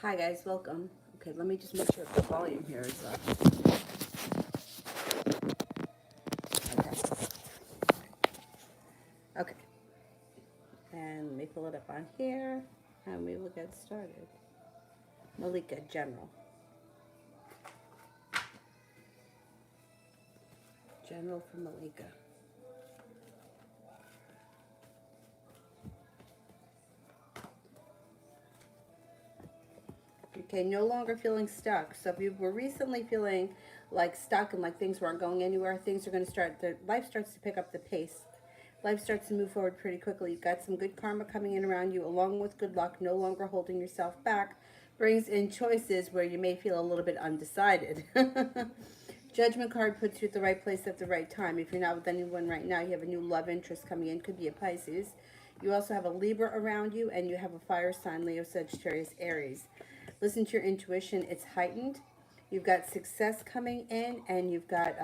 Hi guys, welcome. Okay, let me just make sure the volume here is up. Okay. Okay. And let me pull it up on here and we will get started. Malika, General. General for Malika. Okay, no longer feeling stuck. So if you were recently feeling like stuck and like things weren't going anywhere, things are going to start, life starts to pick up the pace. Life starts to move forward pretty quickly. You've got some good karma coming in around you, along with good luck, no longer holding yourself back, brings in choices where you may feel a little bit undecided. Judgment card puts you at the right place at the right time. If you're not with anyone right now, you have a new love interest coming in. Could be a Pisces. You also have a Libra around you, and you have a fire sign, Leo, Sagittarius, Aries. Listen to your intuition. It's heightened. You've got success coming in, and you got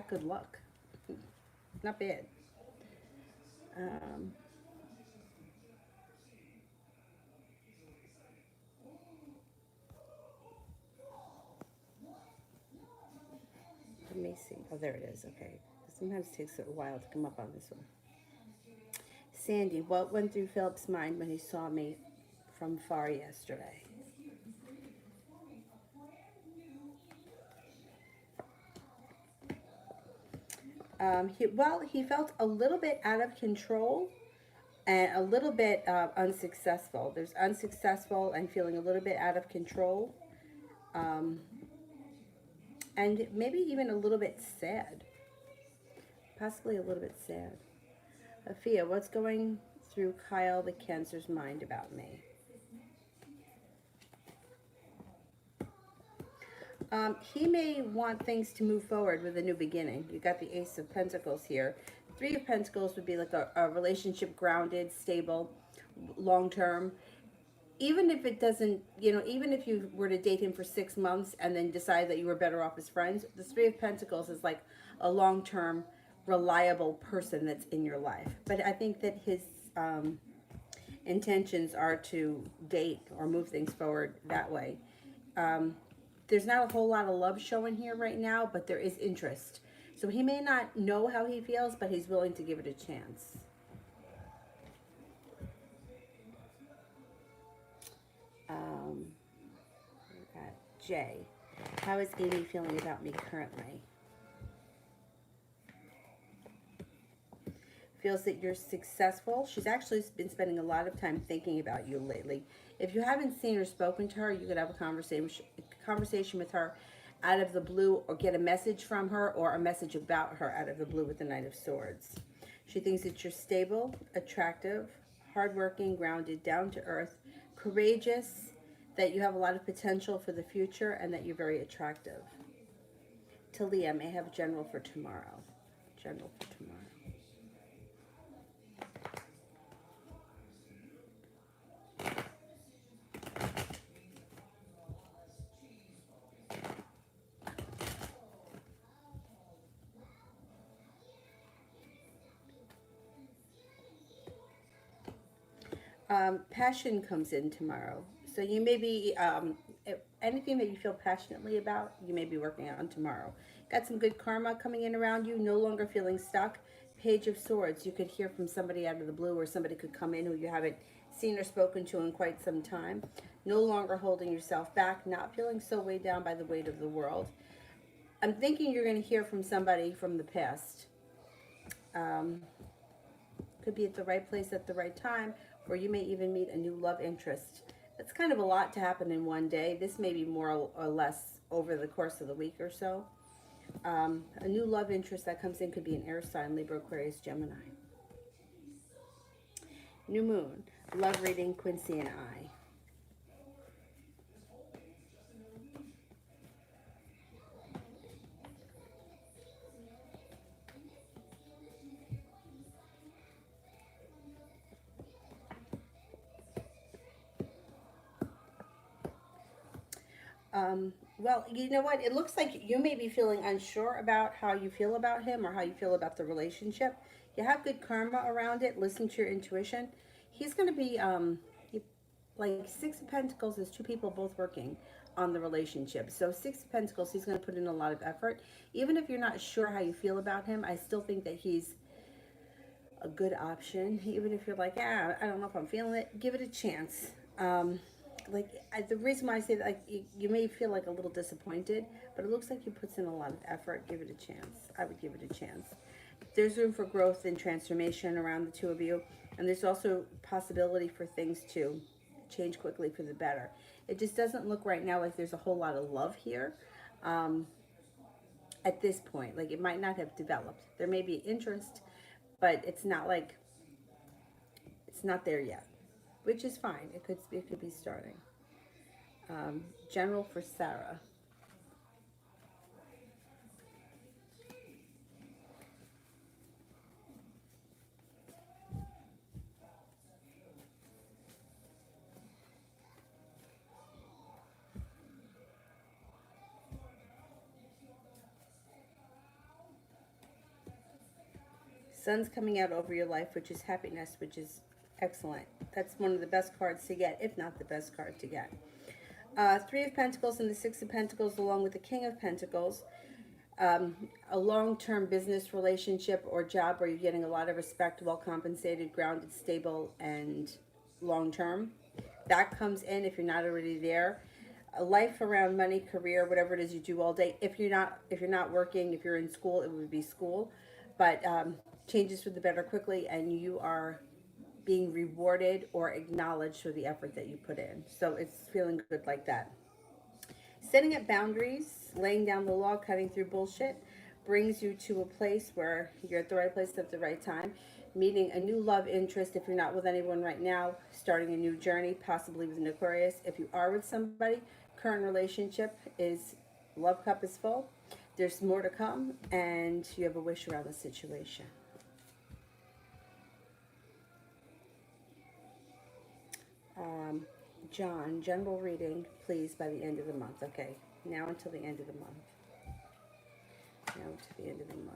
good luck. Not bad. Um, Let me see. Oh, there it is. Okay. Sometimes it takes a while to come up on this one. Sandy, what went through Philip's mind when he saw me from far yesterday? He felt a little bit out of control and a little bit unsuccessful. There's unsuccessful and feeling a little bit out of control, um, and maybe even a little bit sad, possibly a little bit sad. Afia, what's going through Kyle the Cancer's mind about me? He may want things to move forward with a new beginning. You got the Ace of Pentacles here. Three of Pentacles would be like a relationship grounded, stable, long term. Even if it doesn't, even if you were to date him for 6 months and then decide that you were better off as friends, the Three of Pentacles is like a long term, reliable person that's in your life. But I think that his intentions are to date or move things forward that way. Um, there's not a whole lot of love showing here right now, but there is interest. So he may not know how he feels, but he's willing to give it a chance. Um, we got Jay. How is Amy feeling about me currently? Feels that you're successful. She's actually been spending a lot of time thinking about you lately. If you haven't seen or spoken to her, you could have a conversation with her out of the blue, or get a message from her or a message about her out of the blue with the Knight of Swords. She thinks that you're stable, attractive, hardworking, grounded, down to earth, courageous, that you have a lot of potential for the future, and that you're very attractive. Talia, may have general for tomorrow. General for tomorrow. Passion comes in tomorrow. So you may be, anything that you feel passionately about, you may be working on tomorrow. Got some good karma coming in around you, no longer feeling stuck. Page of Swords, you could hear from somebody out of the blue, or somebody could come in who you haven't seen or spoken to in quite some time. No longer holding yourself back, not feeling so weighed down by the weight of the world. I'm thinking you're going to hear from somebody from the past. Um, could be at the right place at the right time, or you may even meet a new love interest. That's kind of a lot to happen in one day. This may be more or less over the course of the week or so. A new love interest that comes in could be an air sign, Libra, Aquarius, Gemini. New moon, love reading, Quincy and I. Well, you know what? It looks like you may be feeling unsure about how you feel about him or how you feel about the relationship. You have good karma around it. Listen to your intuition. He's going to be, like Six of Pentacles is two people both working on the relationship. So Six of Pentacles, he's going to put in a lot of effort. Even if you're not sure how you feel about him, I still think that he's a good option. Even if you're like, yeah, I don't know if I'm feeling it, give it a chance. The reason why I say that, like, you may feel like a little disappointed, but it looks like he puts in a lot of effort. Give it a chance. I would give it a chance. There's room for growth and transformation around the two of you, and there's also possibility for things to change quickly for the better. It just doesn't look right now like there's a whole lot of love here at this point. Like, it might not have developed. There may be interest, but it's not like it's not there yet, which is fine. It could be starting. General for Sarah. Sun's coming out over your life, which is happiness, which is excellent. That's one of the best cards to get, if not the best card to get. Three of Pentacles and the Six of Pentacles, along with the King of Pentacles. A long-term business relationship or job where you're getting a lot of respect, well compensated, grounded, stable, and long-term. That comes in if you're not already there. A life around money, career, whatever it is you do all day. If you're not working, if you're in school, it would be school. But changes for the better quickly, and you are being rewarded or acknowledged for the effort that you put in. So it's feeling good like that. Setting up boundaries, laying down the law, cutting through bullshit brings you to a place where you're at the right place at the right time. Meeting a new love interest if you're not with anyone right now. Starting a new journey, possibly with an Aquarius. If you are with somebody, current relationship is, love cup is full. There's more to come, and you have a wish around the situation. John, general reading, please, by the end of the month. Okay, now until the end of the month. Now to the end of the month.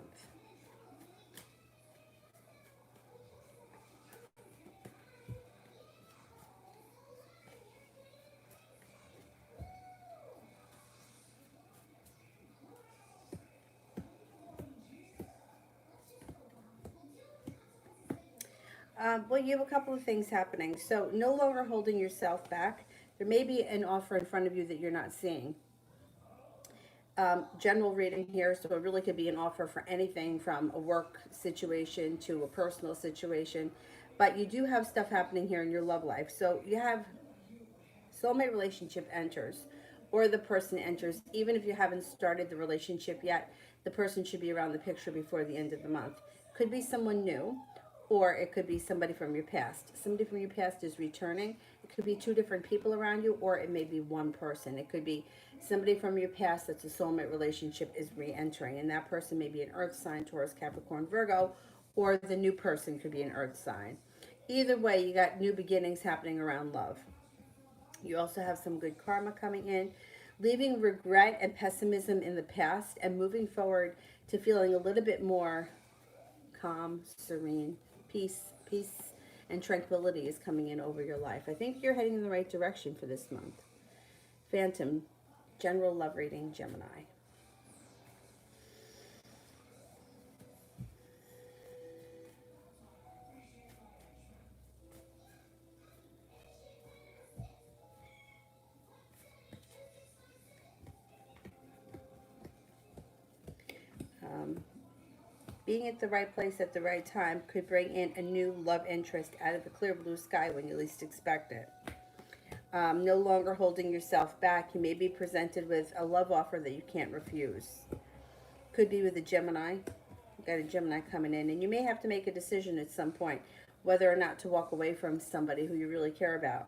Well, you have a couple of things happening. So no longer holding yourself back. There may be an offer in front of you that you're not seeing. General reading here, so it really could be an offer for anything from a work situation to a personal situation. But you do have stuff happening here in your love life. So you have soulmate relationship enters, or the person enters. Even if you haven't started the relationship yet, the person should be around the picture before the end of the month. Could be someone new, or it could be somebody from your past. Somebody from your past is returning. It could be two different people around you, or it may be one person. It could be somebody from your past that's a soulmate relationship is re-entering, and that person may be an earth sign, Taurus, Capricorn, Virgo, or the new person could be an earth sign. Either way, you got new beginnings happening around love. You also have some good karma coming in, leaving regret and pessimism in the past and moving forward to feeling a little bit more calm, serene, peace and tranquility is coming in over your life. I think you're heading in the right direction for this month. Phantom, general love reading, Gemini. Being at the right place at the right time could bring in a new love interest out of the clear blue sky when you least expect it. No longer holding yourself back. You may be presented with a love offer that you can't refuse. Could be with a Gemini. You've got a Gemini coming in, and you may have to make a decision at some point whether or not to walk away from somebody who you really care about.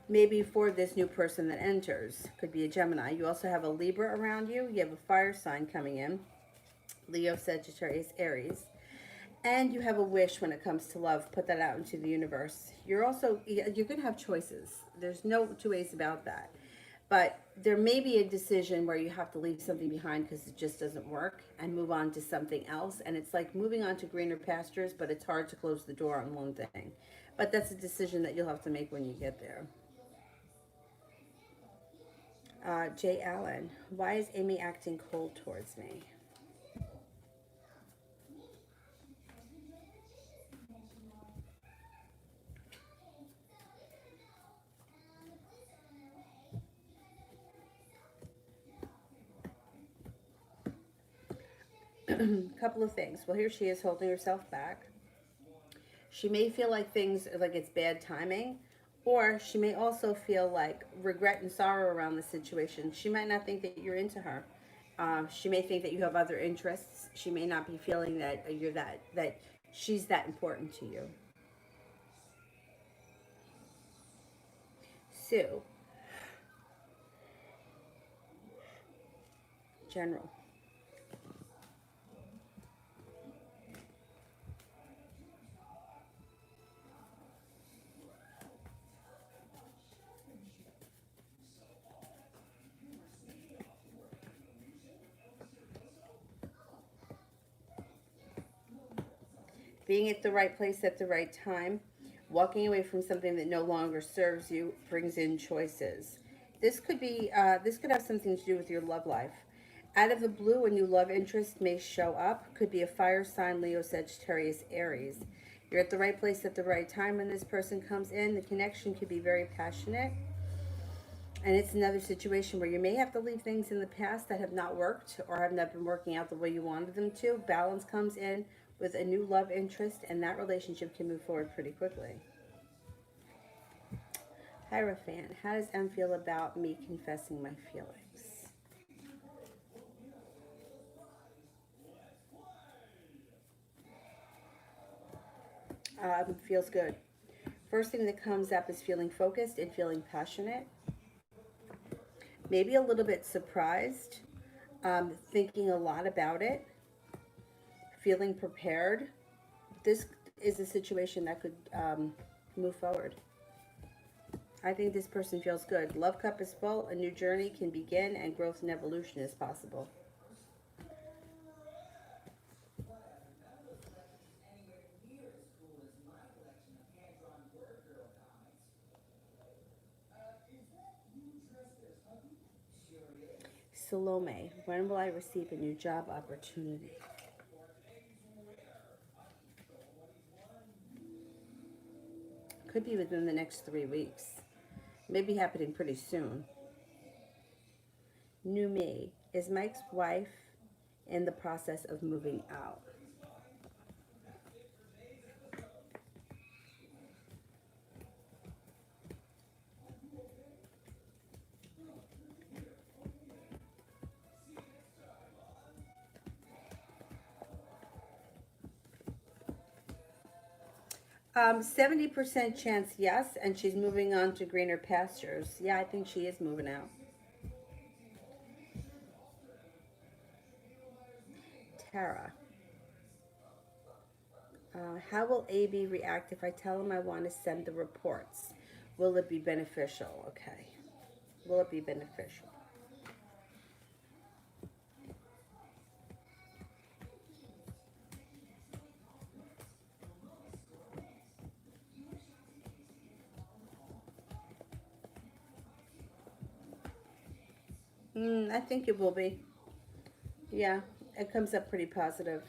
Maybe for this new person that enters. Could be a Gemini. You also have a Libra around you. You have a fire sign coming in. Leo, Sagittarius, Aries. And you have a wish when it comes to love. Put that out into the universe. You're going to have choices. There's no two ways about that. But there may be a decision where you have to leave something behind because it just doesn't work and move on to something else. And it's like moving on to greener pastures, but it's hard to close the door on one thing. But that's a decision that you'll have to make when you get there. Jay Allen, why is Amy acting cold towards me? Couple of things. Well, here she is holding herself back. She may feel like things like it's bad timing, or she may also feel like regret and sorrow around the situation. She might not think that you're into her. She may think that you have other interests. She may not be feeling that you're that she's that important to you. Sue, general. Being at the right place at the right time, walking away from something that no longer serves you brings in choices. This could have something to do with your love life. Out of the blue, a new love interest may show up. Could be a fire sign, Leo, Sagittarius, Aries. You're at the right place at the right time when this person comes in. The connection could be very passionate. And it's another situation where you may have to leave things in the past that have not worked or have not been working out the way you wanted them to. Balance comes in with a new love interest, and that relationship can move forward pretty quickly. Hierophant, how does M feel about me confessing my feelings? Feels good. First thing that comes up is feeling focused and feeling passionate. Maybe a little bit surprised, thinking a lot about it, feeling prepared. This is a situation that could move forward. I think this person feels good. Love cup is full, a new journey can begin, and growth and evolution is possible. Salome, when will I receive a new job opportunity? Could be within the next 3 weeks. Maybe happening pretty soon. New me. Is Mike's wife in the process of moving out? 70% chance yes, and she's moving on to greener pastures. Yeah, I think she is moving out. Tara, how will AB react if I tell him I want to send the reports? Will it be beneficial? Okay. Will it be beneficial? I think it will be. Yeah, it comes up pretty positive.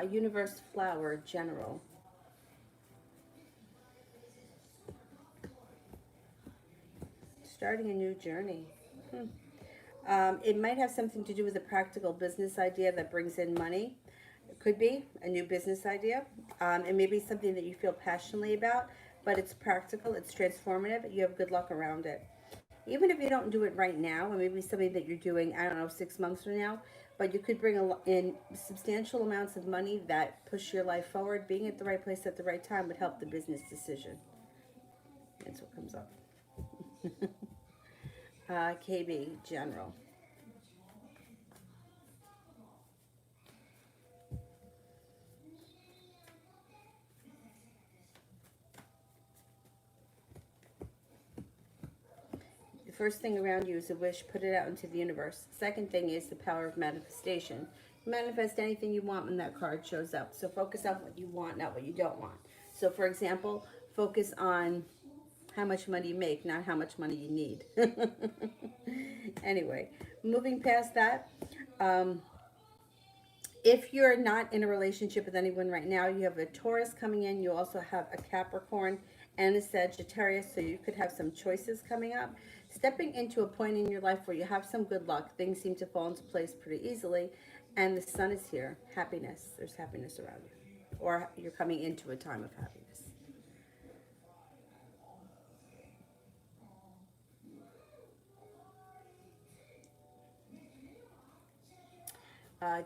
Universe flower general. Starting a new journey. It might have something to do with a practical business idea that brings in money. It could be a new business idea. It may be something that you feel passionately about, but it's practical, it's transformative, you have good luck around it. Even if you don't do it right now, or maybe something that you're doing, I don't know, 6 months from now, but you could bring in substantial amounts of money that push your life forward. Being at the right place at the right time would help the business decision. That's what comes up. KB, general. First thing around you is a wish. Put it out into the universe. Second thing is the power of manifestation. Manifest anything you want when that card shows up. So focus on what you want, not what you don't want. So for example, focus on how much money you make, not how much money you need. Anyway, moving past that, if you're not in a relationship with anyone right now, you have a Taurus coming in. You also have a Capricorn and a Sagittarius, so you could have some choices coming up. Stepping into a point in your life where you have some good luck. Things seem to fall into place pretty easily. And the sun is here. Happiness. There's happiness around you. Or you're coming into a time of happiness.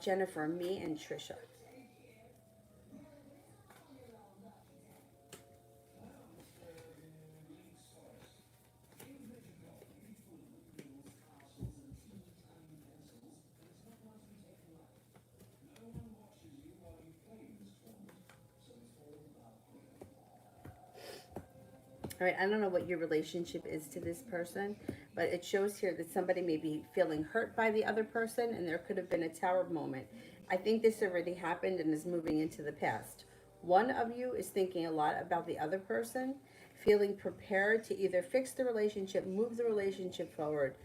Jennifer, me, and Trisha. All right, I don't know what your relationship is to this person, but it shows here that somebody may be feeling hurt by the other person, and there could have been a tower moment. I think this already happened and is moving into the past. One of you is thinking a lot about the other person, feeling prepared to either fix the relationship, move the relationship forward.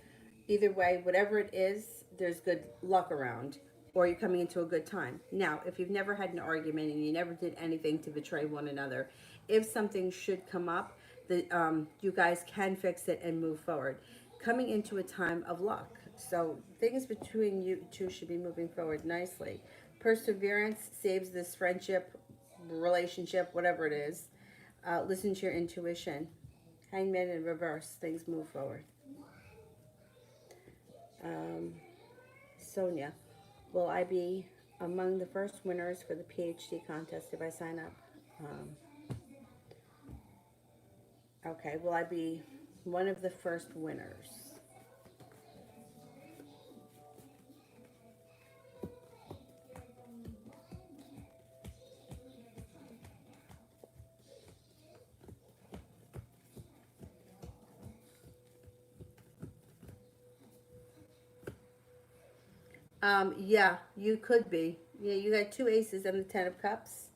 Either way, whatever it is, there's good luck around, or you're coming into a good time. Now, if you've never had an argument and you never did anything to betray one another, if something should come up, you guys can fix it and move forward. Coming into a time of luck. So things between you two should be moving forward nicely. Perseverance saves this friendship, relationship, whatever it is. Listen to your intuition. Hangman in reverse. Things move forward. Sonia, will I be among the first winners for the PhD contest if I sign up? Okay, will I be one of the first winners? Yeah, you could be. Yeah, you got two aces and the 10 of cups.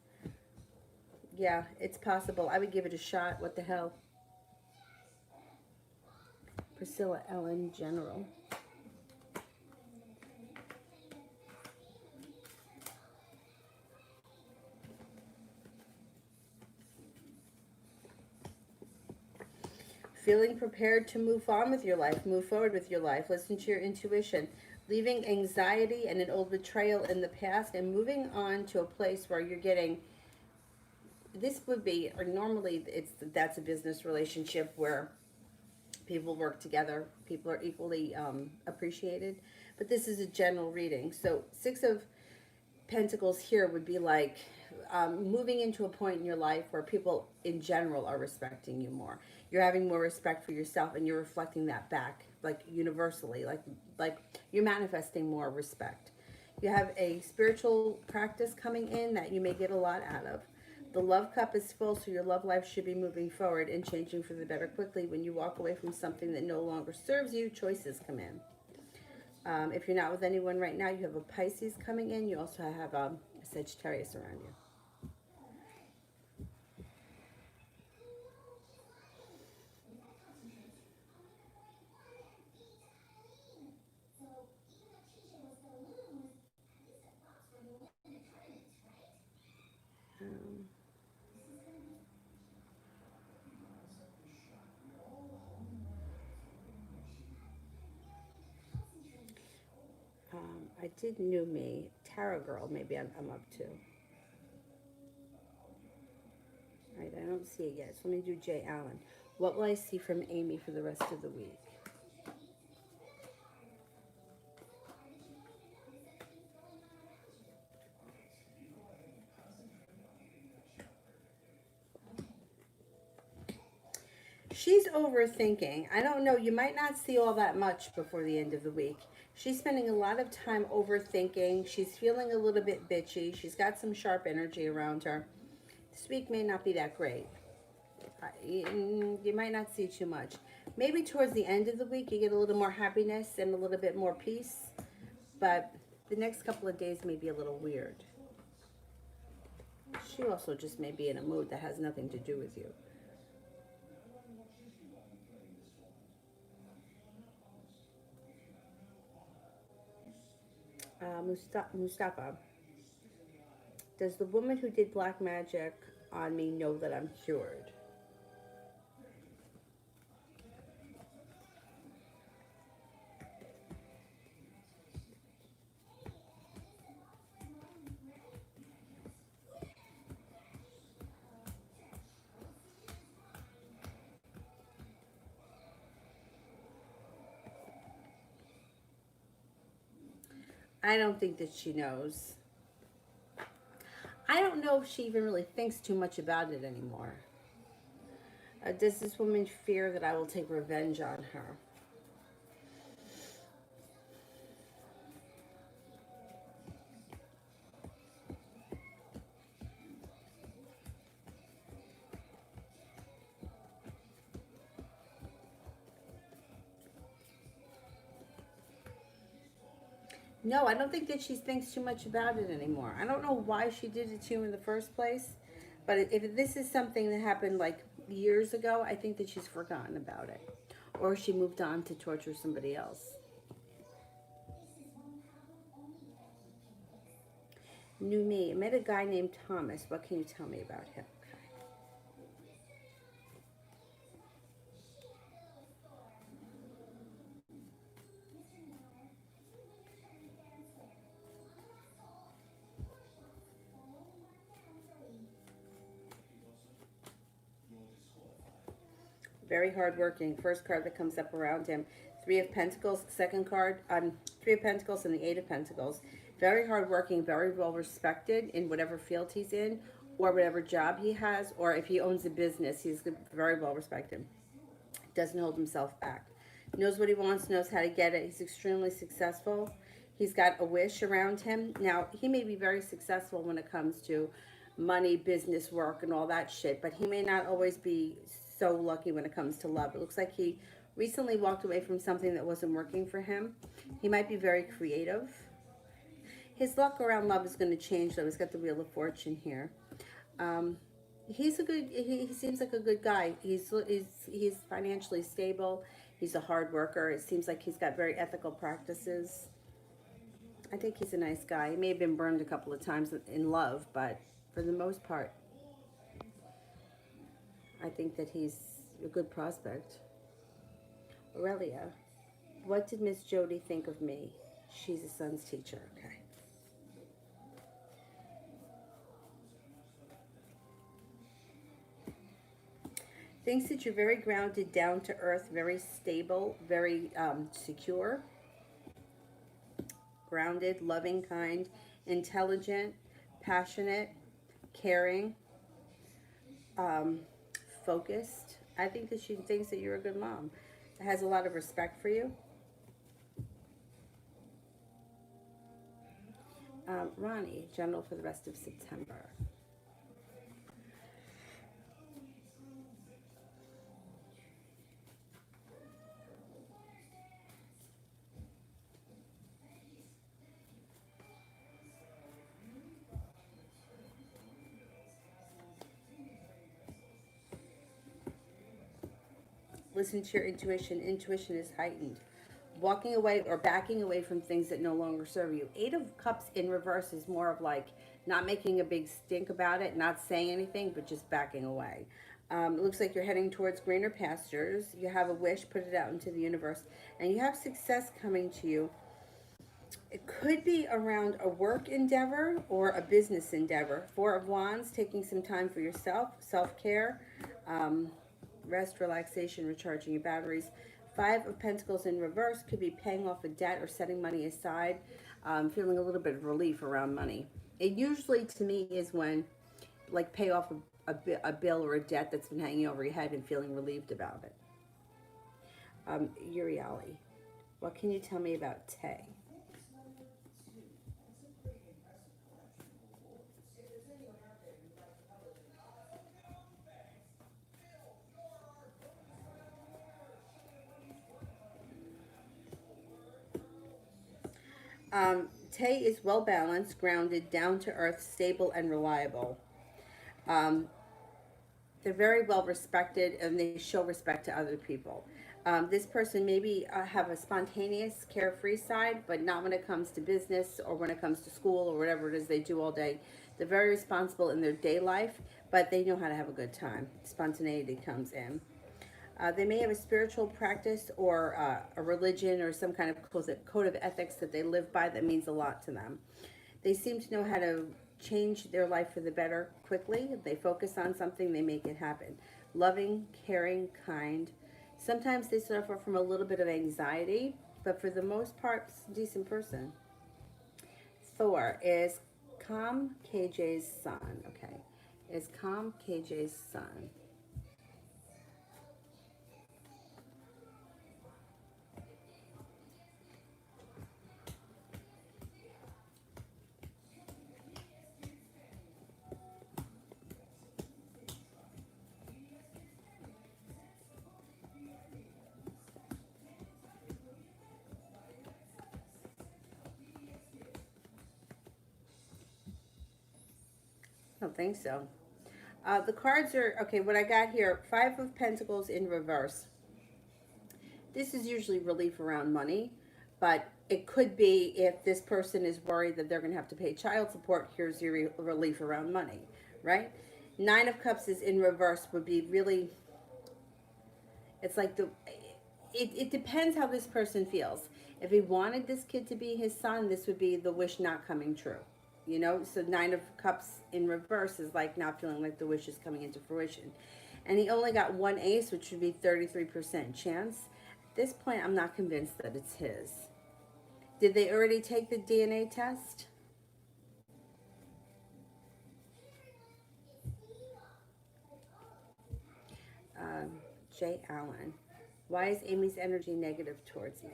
Yeah, it's possible. I would give it a shot. What the hell? Priscilla Ellen General. Feeling prepared to move on with your life, move forward with your life. Listen to your intuition. Leaving anxiety and an old betrayal in the past and moving on to a place where you're getting, this would be, or normally that's a business relationship where people work together, people are equally appreciated, but this is a general reading. So 6 of Pentacles here would be like moving into a point in your life where people in general are respecting you more. You're having more respect for yourself and you're reflecting that back, like universally, like you're manifesting more respect. You have a spiritual practice coming in that you may get a lot out of. The love cup is full, so your love life should be moving forward and changing for the better quickly. When you walk away from something that no longer serves you, choices come in. If you're not with anyone right now, you have a Pisces coming in. You also have a Sagittarius around you. I did New Me. Tarot Girl, maybe I'm up to. All right, I don't see it yet. So let me do Jay Allen. What will I see from Amy for the rest of the week? She's overthinking. I don't know. You might not see all that much before the end of the week. She's spending a lot of time overthinking. She's feeling a little bit bitchy. She's got some sharp energy around her. This week may not be that great. You might not see too much. Maybe towards the end of the week, you get a little more happiness and a little bit more peace. But the next couple of days may be a little weird. She also just may be in a mood that has nothing to do with you. Mustafa, does the woman who did black magic on me know that I'm cured? I don't think that she knows. I don't know if she even really thinks too much about it anymore. Does this woman fear that I will take revenge on her? No, I don't think that she thinks too much about it anymore. I don't know why she did it to you in the first place, but if this is something that happened like years ago, I think that she's forgotten about it. Or she moved on to torture somebody else. Knew me. I met a guy named Thomas. What can you tell me about him? Very hardworking. First card that comes up around him. Three of Pentacles. Second card, Three of Pentacles and the Eight of Pentacles. Very hardworking, very well respected in whatever field he's in, or whatever job he has, or if he owns a business, he's very well respected. Doesn't hold himself back. Knows what he wants, knows how to get it. He's extremely successful. He's got a wish around him. Now, he may be very successful when it comes to money, business, work, and all that shit, but he may not always be so lucky when it comes to love. It looks like he recently walked away from something that wasn't working for him. He might be very creative. His luck around love is going to change, though. He's got the Wheel of Fortune here. He's a good. He seems like a good guy. He's financially stable. He's a hard worker. It seems like he's got very ethical practices. I think he's a nice guy. He may have been burned a couple of times in love, but for the most part, I think that he's a good prospect. Aurelia, what did Miss Jody think of me? She's a son's teacher. Okay. Thinks that you're very grounded, down to earth, very stable, very secure, grounded, loving, kind, intelligent, passionate, caring, um, focused. I think that she thinks that you're a good mom. Has a lot of respect for you. Ronnie, general for the rest of September. Listen to your intuition. Intuition is heightened. Walking away or backing away from things that no longer serve you. Eight of Cups in reverse is more of like not making a big stink about it, not saying anything, but just backing away. It looks like you're heading towards greener pastures. You have a wish, put it out into the universe, and you have success coming to you. It could be around a work endeavor or a business endeavor. Four of Wands, taking some time for yourself, self-care, rest, relaxation, recharging your batteries. Five of Pentacles in reverse could be paying off a debt or setting money aside, feeling a little bit of relief around money. It usually, to me, is when, like, pay off a bill or a debt that's been hanging over your head and feeling relieved about it. Uriali, what can you tell me about Tay? Tay is well balanced, grounded, down to earth, stable, and reliable. Um, they're very well respected and they show respect to other people. This person maybe have a spontaneous, carefree side, but not when it comes to business or when it comes to school or whatever it is they do all day. They're very responsible in their day life, but they know how to have a good time. Spontaneity comes in. They may have a spiritual practice or a religion or some kind of code of ethics that they live by that means a lot to them. They seem to know how to change their life for the better quickly. If they focus on something, they make it happen. Loving, caring, kind. Sometimes they suffer from a little bit of anxiety, but for the most part, a decent person. Thor is Calm KJ's son. Okay. Is Calm KJ's son. I don't think so. The cards are okay. What I got here: Five of Pentacles in reverse. This is usually relief around money, but it could be if this person is worried that they're going to have to pay child support. Here's your relief around money, right? Nine of Cups is in reverse. Would be really. It's like it depends how this person feels. If he wanted this kid to be his son, this would be the wish not coming true. You know, so Nine of Cups in reverse is like not feeling like the wish is coming into fruition. And he only got one ace, which would be 33% chance. At this point, I'm not convinced that it's his. Did they already take the DNA test? Um, Jay Allen. Why is Amy's energy negative towards me?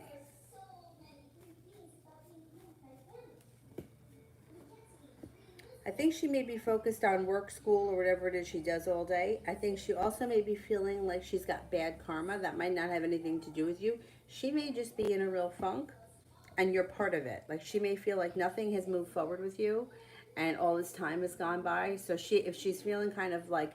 I think she may be focused on work, school, or whatever it is she does all day. I think she also may be feeling like she's got bad karma. That might not have anything to do with you. She may just be in a real funk and you're part of it. Like she may feel like nothing has moved forward with you and all this time has gone by. So if she's feeling kind of like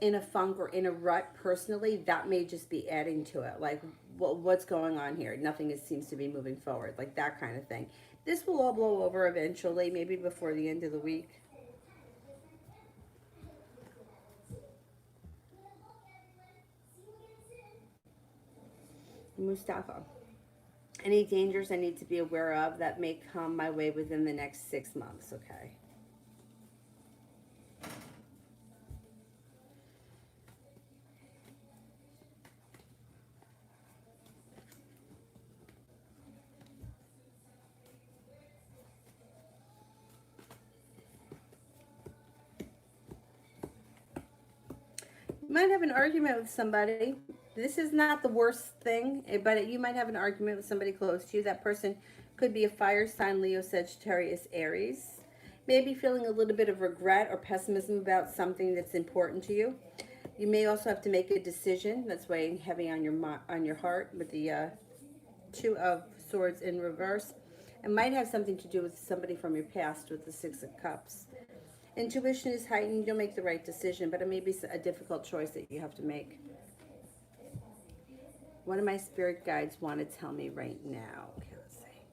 in a funk or in a rut personally, that may just be adding to it. Like, what's going on here? Nothing seems to be moving forward, like that kind of thing. This will all blow over eventually, maybe before the end of the week. Mustafa. Any dangers I need to be aware of that may come my way within the next 6 months, okay? You might have an argument with somebody. This is not the worst thing, but you might have an argument with somebody close to you. That person could be a fire sign, Leo, Sagittarius, Aries. Maybe feeling a little bit of regret or pessimism about something that's important to you. You may also have to make a decision that's weighing heavy on your heart with the Two of Swords in reverse. It might have something to do with somebody from your past with the Six of Cups. Intuition is heightened. You'll make the right decision, but it may be a difficult choice that you have to make. What do my spirit guides want to tell me right now? Okay, let's see.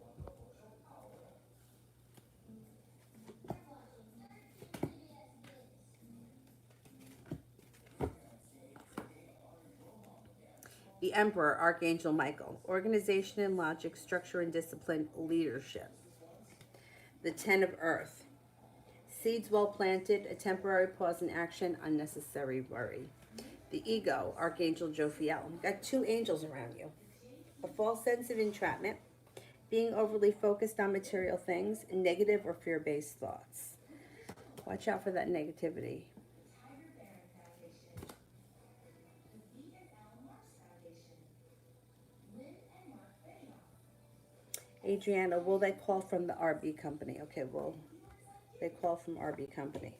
The Emperor, Archangel Michael. Organization and logic, structure and discipline, leadership. The Ten of Earth. Seeds well planted, a temporary pause in action, unnecessary worry. The Ego, Archangel Jophiel. You've got two angels around you. A false sense of entrapment, being overly focused on material things, negative or fear-based thoughts. Watch out for that negativity. Adriana, will they call from the RB company? Okay, well, they call from RB company.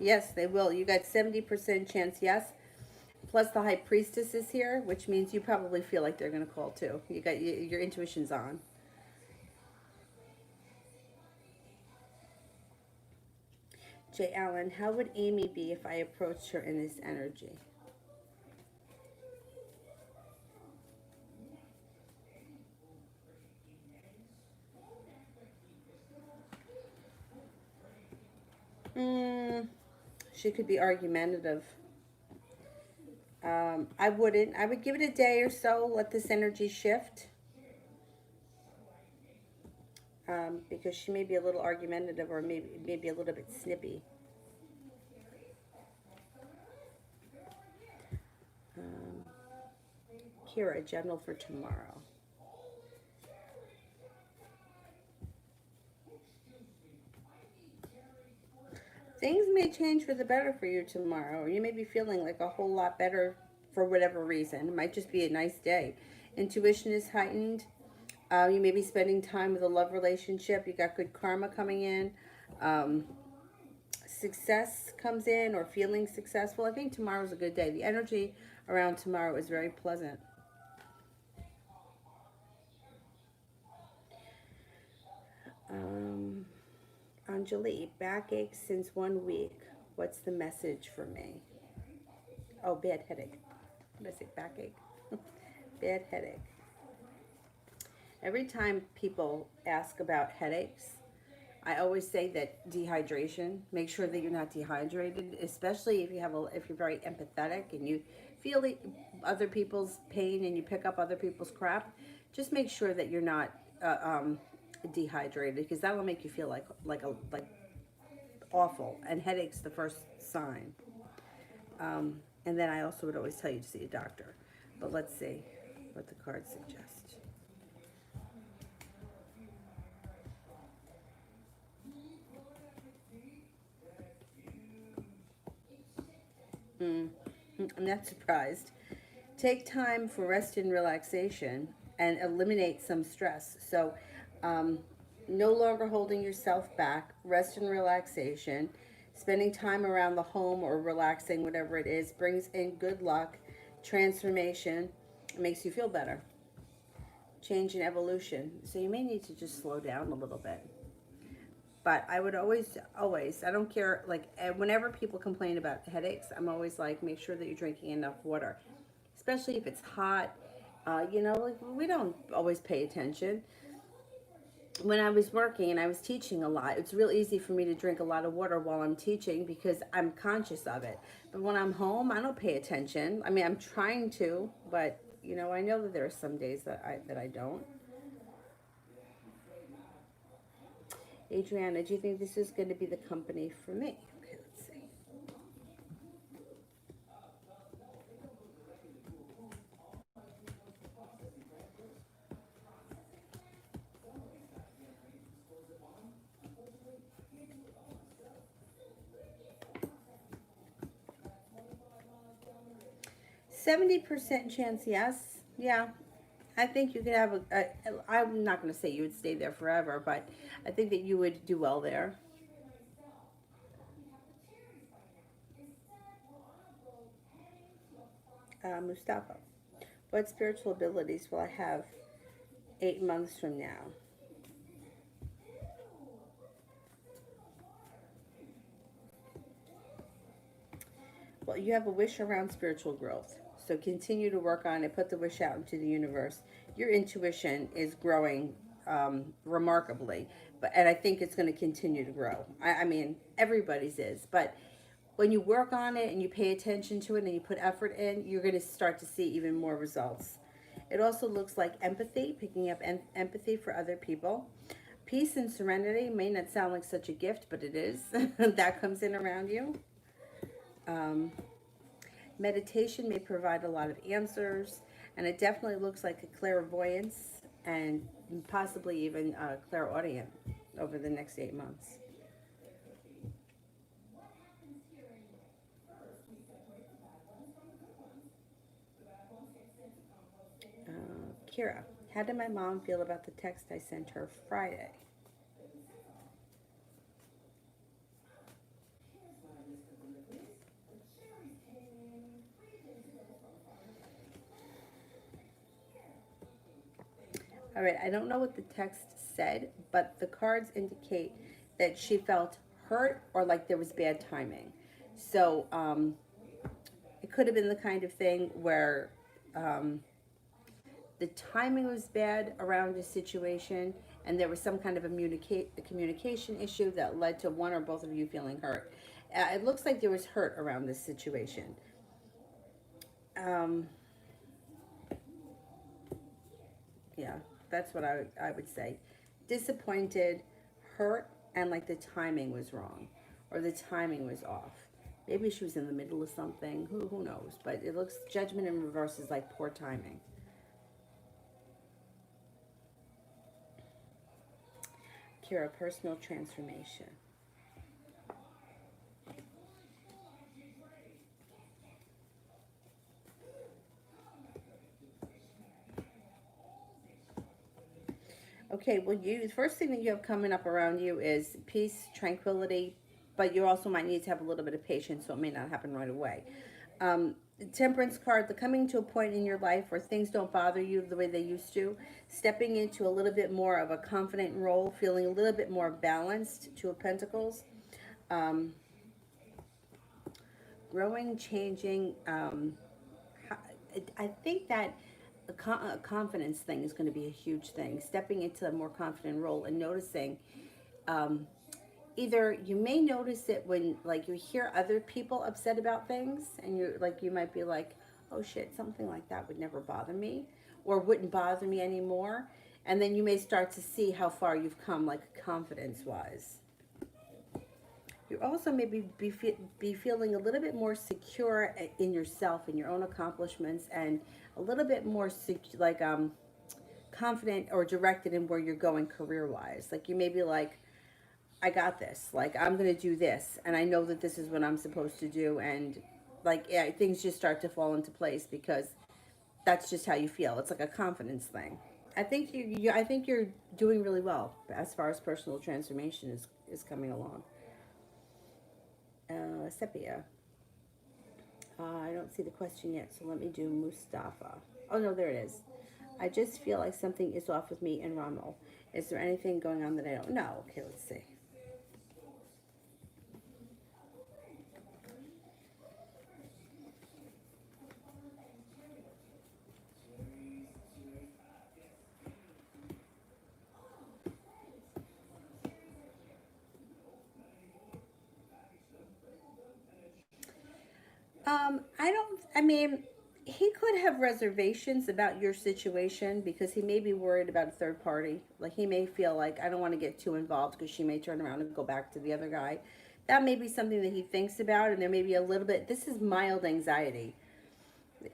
Yes, they will. You got 70% chance yes. Plus the high priestess is here, which means you probably feel like they're going to call too. You got your intuition's on. Jay Allen, how would Amy be if I approached her in this energy? Mm, she could be argumentative. I wouldn't. I would give it a day or so, let this energy shift, because she may be a little argumentative or maybe a little bit snippy. Um, Kira, general for tomorrow. Things may change for the better for you tomorrow. You may be feeling like a whole lot better for whatever reason. It might just be a nice day. Intuition is heightened. You may be spending time with a love relationship. You got good karma coming in. Um, Success comes in or feeling successful. I think tomorrow's a good day. The energy around tomorrow is very pleasant. Um, Anjali, backache since 1 week. What's the message for me? Oh, bad headache. What did I say? Backache. Bad headache. Every time people ask about headaches, I always say that dehydration. Make sure that you're not dehydrated, especially if you're very empathetic and you feel other people's pain and you pick up other people's crap. Just make sure that you're not dehydrated, because that will make you feel like awful. And headache's the first sign. And then I also would always tell you to see a doctor. But let's see what the cards suggest. I'm not surprised. Take time for rest and relaxation and eliminate some stress. So, um, no longer holding yourself back, rest and relaxation, spending time around the home or relaxing, whatever it is, brings in good luck, transformation, it makes you feel better. Change and evolution. So, you may need to just slow down a little bit. But I would always, I don't care, like, whenever people complain about headaches, I'm always like, make sure that you're drinking enough water, especially if it's hot. Like, we don't always pay attention. When I was working and I was teaching a lot, it's real easy for me to drink a lot of water while I'm teaching because I'm conscious of it. But when I'm home, I don't pay attention. I mean, I'm trying to, but I know that there are some days that I don't. Adriana, do you think this is going to be the company for me? Okay, let's see. 70% chance, yes. Yeah. I think you could have I'm not going to say you would stay there forever, but I think that you would do well there. Mustafa, what spiritual abilities will I have 8 months from now? Well, you have a wish around spiritual growth. So continue to work on it, put the wish out into the universe. Your intuition is growing remarkably, and I think it's going to continue to grow. I mean, everybody's is, but when you work on it and you pay attention to it and you put effort in, you're going to start to see even more results. It also looks like empathy, picking up empathy for other people. Peace and serenity may not sound like such a gift, but it is. That comes in around you. Um, Meditation may provide a lot of answers, and it definitely looks like a clairvoyance and possibly even a clairaudient over the next 8 months. Kira, how did my mom feel about the text I sent her Friday? All right, I don't know what the text said, but the cards indicate that she felt hurt or like there was bad timing. So it could have been the kind of thing where um, the timing was bad around the situation, and there was some kind of a communication issue that led to one or both of you feeling hurt. It looks like there was hurt around this situation. Um, yeah, that's what I would say. Disappointed, hurt, and like the timing was wrong or the timing was off. Maybe she was in the middle of something. Who knows? But it looks judgment in reverse is like poor timing. Kira, personal transformation. Okay, well, the first thing that you have coming up around you is peace, tranquility, but you also might need to have a little bit of patience, so it may not happen right away. The Temperance card, the coming to a point in your life where things don't bother you the way they used to, stepping into a little bit more of a confident role, feeling a little bit more balanced, Two of Pentacles, um, growing, changing. I think that a confidence thing is going to be a huge thing. Stepping into a more confident role and noticing. Um, Either you may notice it when like you hear other people upset about things, and you're like you might be like, oh shit, something like that would never bother me, or wouldn't bother me anymore. And then you may start to see how far you've come, like confidence wise. You also maybe be feeling a little bit more secure in yourself and your own accomplishments, and a little bit more confident or directed in where you're going career wise. Like you may be like, I got this. Like I'm gonna do this, and I know that this is what I'm supposed to do, and like yeah, things just start to fall into place because that's just how you feel. It's like a confidence thing. I think you're doing really well as far as personal transformation is coming along. Sepia. I don't see the question yet, so let me do Mustafa. Oh no, there it is. I just feel like something is off with me and Rommel. Is there anything going on that I don't know? Okay, let's see. I mean, he could have reservations about your situation because he may be worried about a third party. Like, he may feel like, I don't want to get too involved because she may turn around and go back to the other guy. That may be something that he thinks about, and there may be a little bit, this is mild anxiety.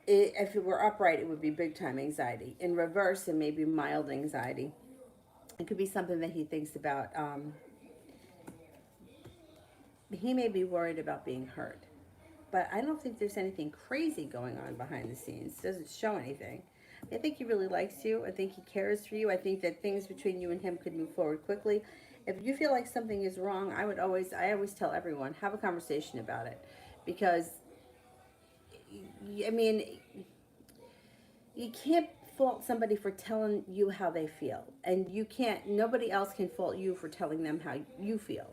If it were upright, it would be big time anxiety. In reverse, it may be mild anxiety. It could be something that he thinks about. He may be worried about being hurt. But I don't think there's anything crazy going on behind the scenes. It doesn't show anything. I think he really likes you. I think he cares for you. I think that things between you and him could move forward quickly. If you feel like something is wrong, I always tell everyone, have a conversation about it. Because, I mean, you can't fault somebody for telling you how they feel. And nobody else can fault you for telling them how you feel.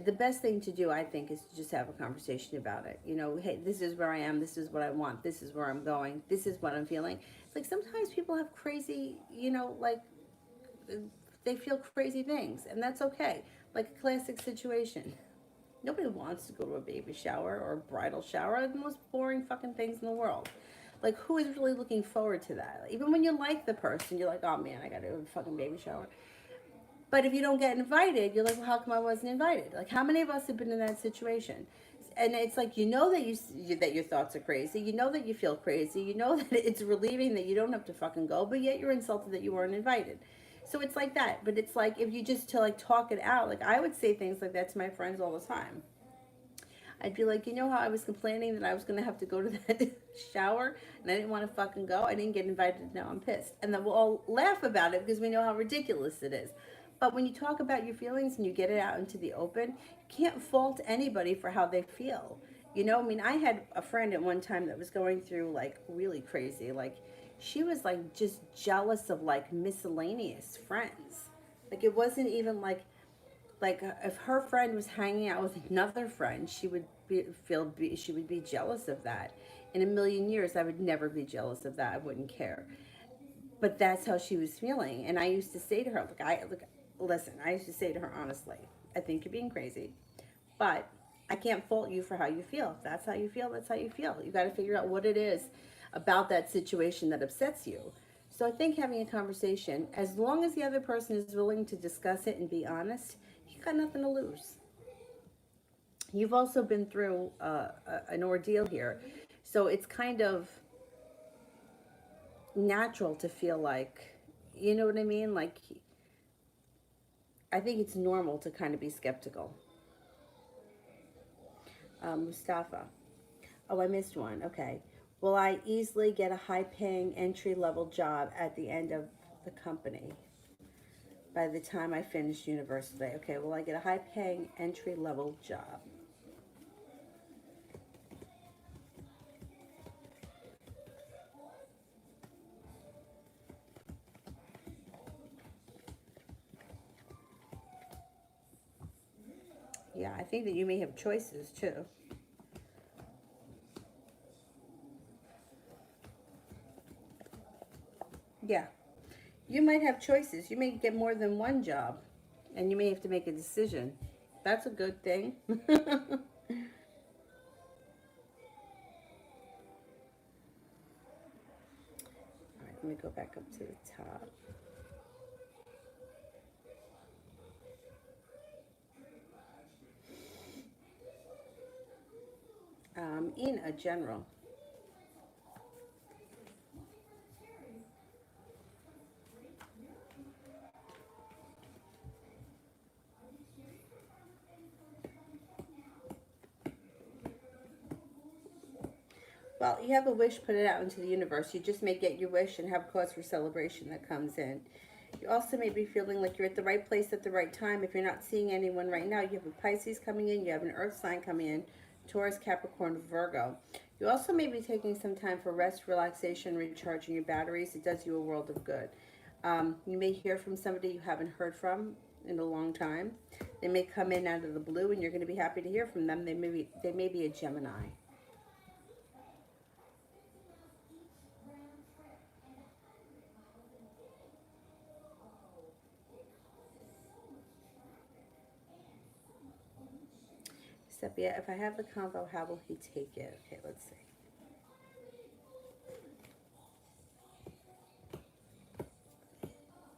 The best thing to do, I think, is to just have a conversation about it. You know, hey, this is where I am. This is what I want. This is where I'm going. This is what I'm feeling. It's like sometimes people have crazy, they feel crazy things, and that's okay. Like a classic situation. Nobody wants to go to a baby shower or a bridal shower. They're the most boring fucking things in the world. Like, who is really looking forward to that? Even when you like the person, you're like, oh man, I gotta go to a fucking baby shower. But if you don't get invited, you're like, well, how come I wasn't invited? Like, how many of us have been in that situation? And it's like, you know that that your thoughts are crazy. You know that you feel crazy. You know that it's relieving that you don't have to fucking go, but yet you're insulted that you weren't invited. So it's like that. But it's like if you just to like talk it out. Like I would say things like that to my friends all the time. I'd be like, you know how I was complaining that I was gonna have to go to that shower and I didn't want to fucking go. I didn't get invited. Now I'm pissed, and then we'll all laugh about it because we know how ridiculous it is. But when you talk about your feelings and you get it out into the open, you can't fault anybody for how they feel. I mean, I had a friend at one time that was going through like really crazy. Like, she was like just jealous of like miscellaneous friends. Like, it wasn't even like if her friend was hanging out with another friend, she would be jealous of that. In a million years, I would never be jealous of that. I wouldn't care. But that's how she was feeling, and I used to say to her, listen. I used to say to her honestly, I think you're being crazy, but I can't fault you for how you feel. If that's how you feel, that's how you feel. You got to figure out what it is about that situation that upsets you. So I think having a conversation, as long as the other person is willing to discuss it and be honest, you got nothing to lose. You've also been through an ordeal here, so it's kind of natural to feel like, you know what I mean? Like, I think it's normal to kind of be skeptical. Mustafa. Oh, I missed one. Okay. Will I easily get a high paying entry level job at the end of the company by the time I finish university? Okay. Will I get a high paying entry level job? Yeah, I think that you may have choices too. Yeah. You might have choices. You may get more than one job and you may have to make a decision. That's a good thing. All right, let me go back up to the top. In a general. Well, you have a wish, put it out into the universe. You just may get your wish and have cause for celebration that comes in. You also may be feeling like you're at the right place at the right time. If you're not seeing anyone right now, you have a Pisces coming in, you have an Earth sign coming in, Taurus, Capricorn, Virgo. You also may be taking some time for rest, relaxation, recharging your batteries. It does you a world of good. You may hear from somebody you haven't heard from in a long time. They may come in out of the blue, and you're going to be happy to hear from them. They may be a Gemini. Except, yeah, if I have the convo, how will he take it? Okay, let's see.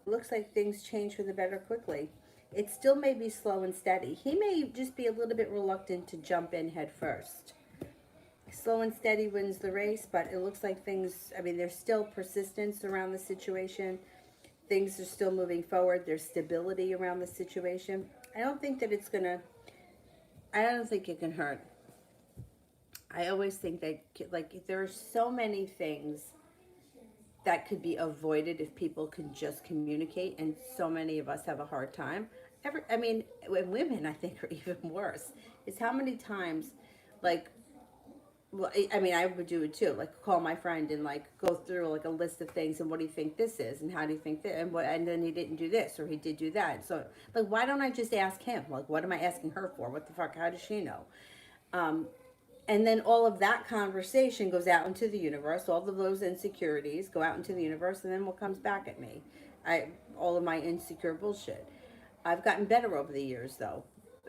Looks like things change for the better quickly. It still may be slow and steady. He may just be a little bit reluctant to jump in head first. Slow and steady wins the race, but it looks like things, I mean, there's still persistence around the situation. Things are still moving forward. There's stability around the situation. I don't think that it's going to, I don't think it can hurt. I always think that, like, there are so many things that could be avoided if people can just communicate, and so many of us have a hard time. I mean, women, I think, are even worse. Is how many times, like, well, I mean, I would do it too. Like, call my friend and like go through like a list of things and what do you think this is and how do you think that, and then he didn't do this or he did do that. So like, why don't I just ask him? Like, what am I asking her for? What the fuck? How does she know? Um, and then all of that conversation goes out into the universe. All of those insecurities go out into the universe, and then what comes back at me? I All of my insecure bullshit. I've gotten better over the years, though.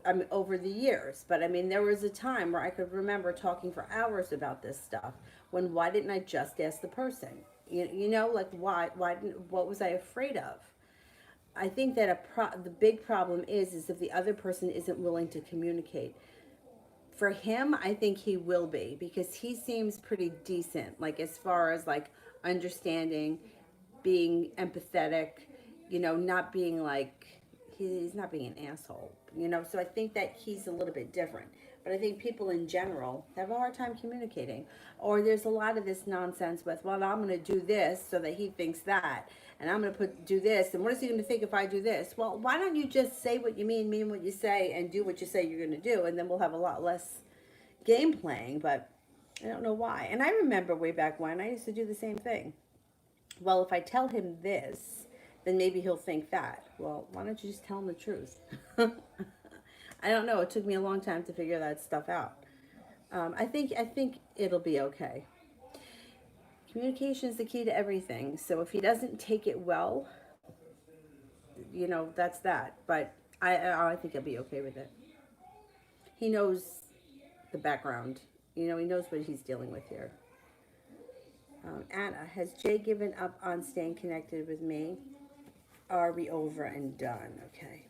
I mean, over the years. But I mean, there was a time where I could remember talking for hours about this stuff. When why didn't I just ask the person? You know, like why didn't what was I afraid of? I think that the big problem is if the other person isn't willing to communicate. For him, I think he will be because he seems pretty decent, like as far as like understanding, being empathetic, not being like he's not being an asshole. So I think that he's a little bit different. But I think people in general have a hard time communicating. Or there's a lot of this nonsense with, well, I'm going to do this so that he thinks that. And I'm going to do this. And what is he going to think if I do this? Well, why don't you just say what you mean what you say, and do what you say you're going to do? And then we'll have a lot less game playing, but I don't know why. And I remember way back when I used to do the same thing. Well, if I tell him this, then maybe he'll think that. Well, why don't you just tell him the truth? I don't know. It took me a long time to figure that stuff out. I think it'll be okay. Communication is the key to everything. So if he doesn't take it well, that's that. But I think he'll be okay with it. He knows the background. He knows what he's dealing with here. Anna, has Jay given up on staying connected with me? Are we over and done? Okay.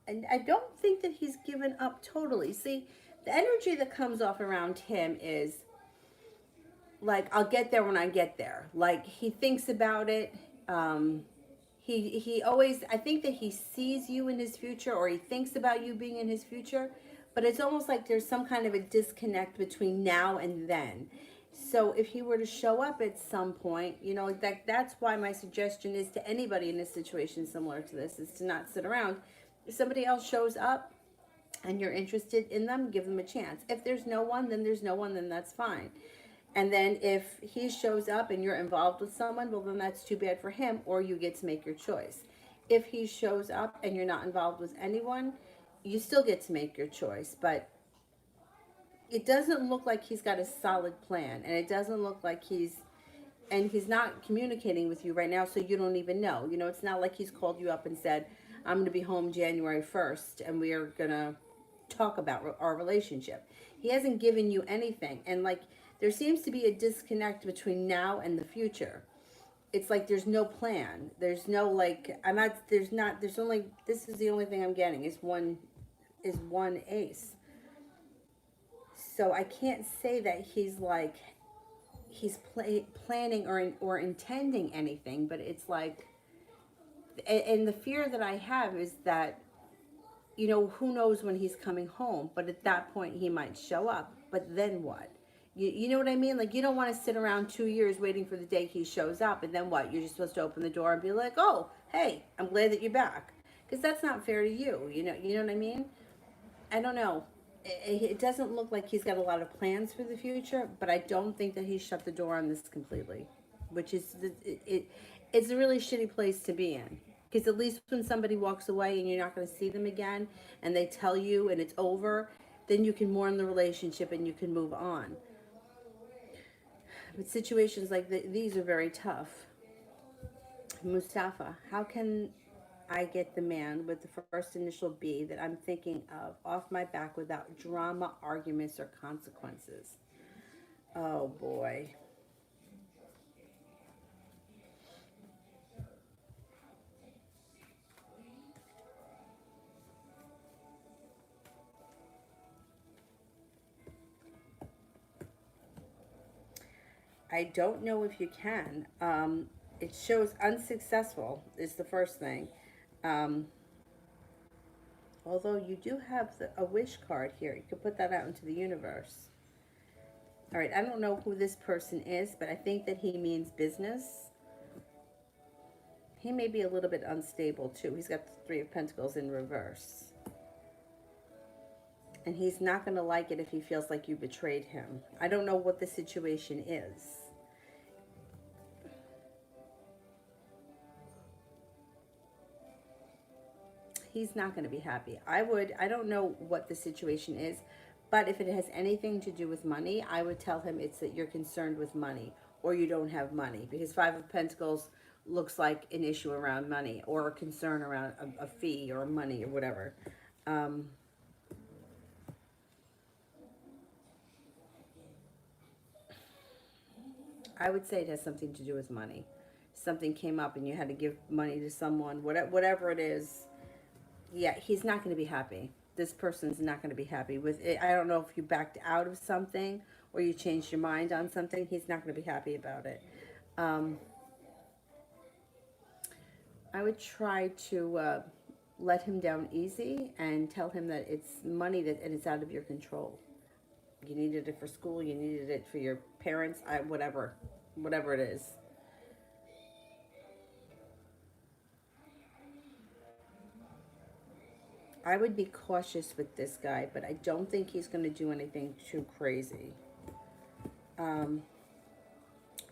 And I don't think that he's given up totally. See, the energy that comes off around him is like, I'll get there when I get there. Like, he thinks about it. Um, he always, I think that he sees you in his future, or he thinks about you being in his future, but it's almost like there's some kind of a disconnect between now and then. So if he were to show up at some point, that's why my suggestion is to anybody in a situation similar to this is to not sit around. If somebody else shows up and you're interested in them, give them a chance. If there's no one, then there's no one, then that's fine. And then if he shows up and you're involved with someone, well, then that's too bad for him, or you get to make your choice. If he shows up and you're not involved with anyone, you still get to make your choice. But it doesn't look like he's got a solid plan, and it doesn't look like he's not communicating with you right now, so you don't even know. It's not like he's called you up and said, I'm going to be home January 1st, and we are going to talk about our relationship. He hasn't given you anything, and like, there seems to be a disconnect between now and the future. It's like there's no plan. There's no, like, there's only, this is the only thing I'm getting is one ace. So I can't say that he's like, planning or intending anything, but it's like, and the fear that I have is that, who knows when he's coming home, but at that point he might show up, but then what? You know what I mean? Like, you don't want to sit around 2 years waiting for the day he shows up, and then what? You're just supposed to open the door and be like, oh, hey, I'm glad that you're back. Because that's not fair to you. You know what I mean? I don't know. It doesn't look like he's got a lot of plans for the future, but I don't think that he's shut the door on this completely, which is, it's a really shitty place to be in. Because at least when somebody walks away and you're not going to see them again, and they tell you and it's over, then you can mourn the relationship and you can move on. But situations like these are very tough. Mustafa, how can I get the man with the first initial B that I'm thinking of off my back without drama, arguments, or consequences? Oh boy. I don't know if you can. It shows unsuccessful is the first thing. Um, Although you do have a wish card here. You could put that out into the universe. All right, I don't know who this person is, but I think that he means business. He may be a little bit unstable too. He's got the Three of Pentacles in reverse. And he's not going to like it if he feels like you betrayed him. I don't know what the situation is. He's not going to be happy. I don't know what the situation is, but if it has anything to do with money, I would tell him it's that you're concerned with money or you don't have money, because Five of Pentacles looks like an issue around money or a concern around a fee or money or whatever. Um, I would say it has something to do with money. Something came up and you had to give money to someone, whatever it is. Yeah, he's not going to be happy. This person's not going to be happy with it. I don't know if you backed out of something or you changed your mind on something. He's not going to be happy about it. Um, I would try to let him down easy and tell him that it's money that and it's out of your control. You needed it for school. You needed it for your parents. Whatever it is. I would be cautious with this guy, but I don't think he's going to do anything too crazy. Um,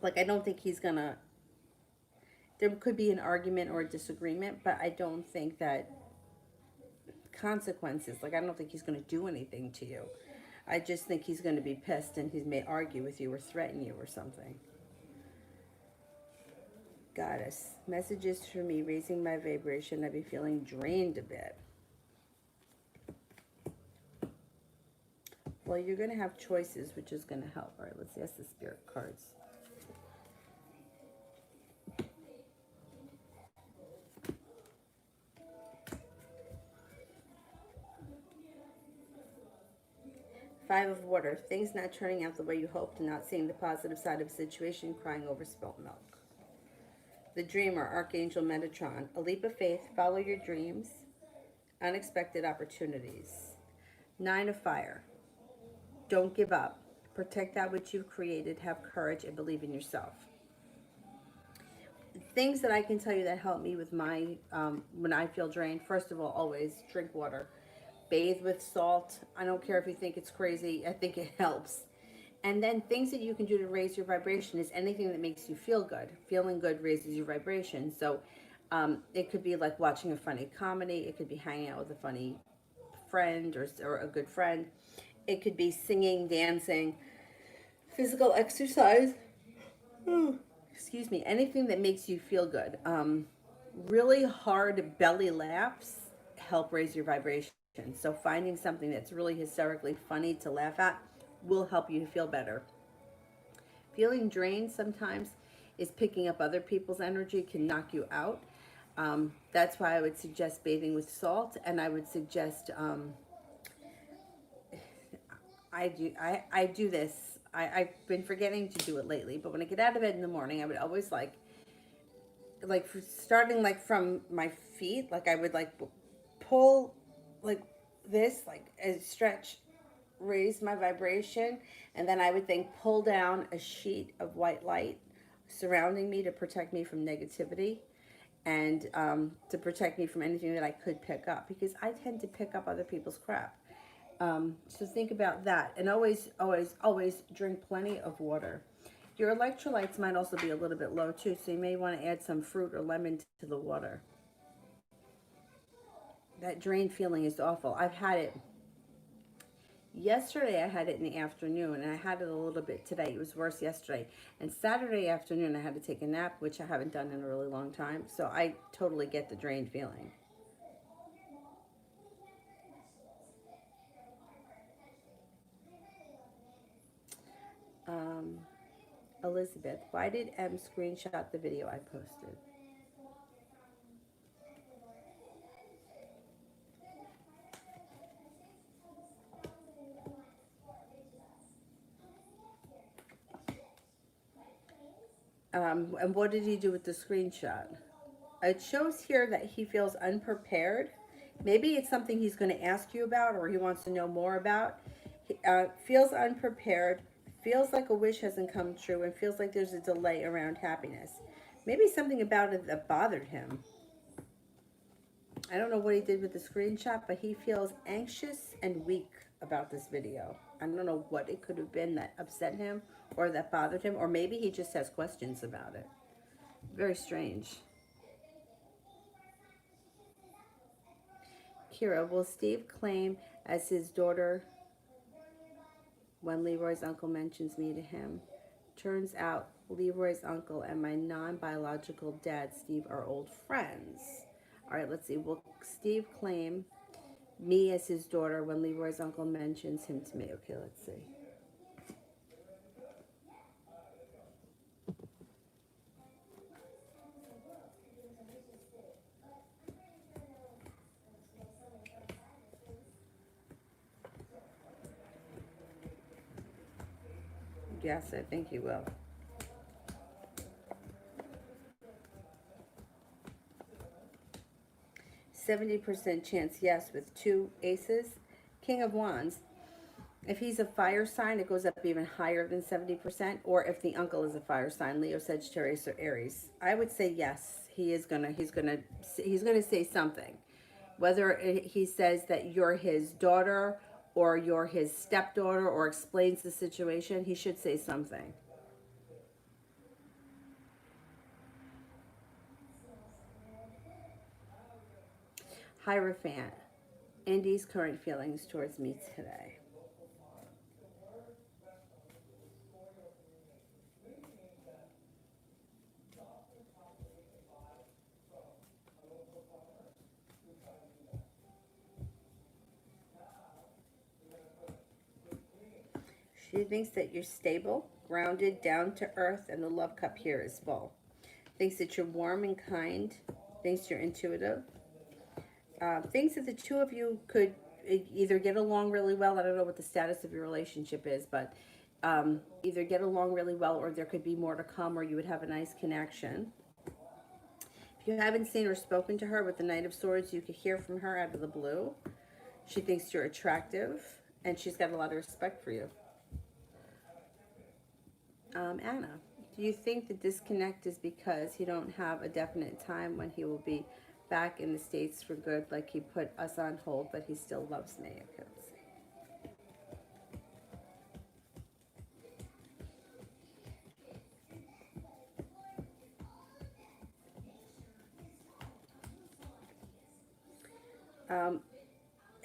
like I don't think he's gonna. There could be an argument or a disagreement, but I don't think that consequences. Like I don't think he's going to do anything to you. I just think he's going to be pissed and he may argue with you or threaten you or something. Goddess, messages for me, raising my vibration. I'd be feeling drained a bit. Well, you're going to have choices, which is going to help. All right, let's ask the spirit cards. Five of Water, things not turning out the way you hoped and not seeing the positive side of a situation, crying over spilt milk. The Dreamer, Archangel Metatron, a leap of faith, follow your dreams, unexpected opportunities. Nine of Fire, don't give up. Protect that which you've created, have courage, and believe in yourself. Things that I can tell you that help me with my, when I feel drained, first of all, always drink water. Bathe with salt. I don't care if you think it's crazy. I think it helps. And then things that you can do to raise your vibration is anything that makes you feel good. Feeling good raises your vibration. So it could be like watching a funny comedy. It could be hanging out with a funny friend or a good friend. It could be singing, dancing, physical exercise. Excuse me. Anything that makes you feel good. Really hard belly laughs help raise your vibration. So finding something that's really hysterically funny to laugh at will help you feel better. Feeling drained sometimes is picking up other people's energy, can knock you out. That's why I would suggest bathing with salt, and I would suggest I do this. I've been forgetting to do it lately, but when I get out of bed in the morning, I would always like starting like from my feet, like I would like pull like this, like a stretch, raise my vibration, and then I would think pull down a sheet of white light surrounding me to protect me from negativity and to protect me from anything that I could pick up, because I tend to pick up other people's crap. So think about that, and always, always, always drink plenty of water. Your electrolytes might also be a little bit low too, so you may want to add some fruit or lemon to the water. That drained feeling is awful. I've had it. Yesterday I had it in the afternoon, and I had it a little bit today. It was worse yesterday. And Saturday afternoon I had to take a nap, which I haven't done in a really long time. So I totally get the drained feeling. Elizabeth, why did M screenshot the video I posted? And what did he do with the screenshot? It shows here that he feels unprepared. Maybe it's something he's going to ask you about or he wants to know more about. He feels unprepared, feels like a wish hasn't come true, and feels like there's a delay around happiness. Maybe something about it that bothered him. I don't know what he did with the screenshot, but he feels anxious and weak about this video. I don't know what it could have been that upset him or that bothered him, or maybe he just has questions about it. Very strange. Kira, will Steve claim as his daughter when Leroy's uncle mentions me to him? Turns out Leroy's uncle and my non-biological dad, Steve, are old friends. All right, let's see. Will Steve claim me as his daughter when Leroy's uncle mentions him to me? Okay, let's see. Yes, I think he will. 70% chance yes with two aces. King of Wands. If he's a fire sign, it goes up even higher than 70%. Or if the uncle is a fire sign, Leo, Sagittarius, or Aries, I would say yes. He's gonna say something. Whether he says that you're his daughter or you're his stepdaughter or explains the situation, he should say something. Hierophant. Andy's current feelings towards me today. She thinks that you're stable, grounded, down to earth, and the love cup here is full. Thinks that you're warm and kind. Thinks you're intuitive. Thinks that the two of you could either get along really well. I don't know what the status of your relationship is, but either get along really well or there could be more to come or you would have a nice connection. If you haven't seen or spoken to her with the Knight of Swords, you could hear from her out of the blue. She thinks you're attractive and she's got a lot of respect for you. Anna, do you think the disconnect is because you don't have a definite time when he will be back in the States for good, like he put us on hold, but he still loves me? Okay, let's see.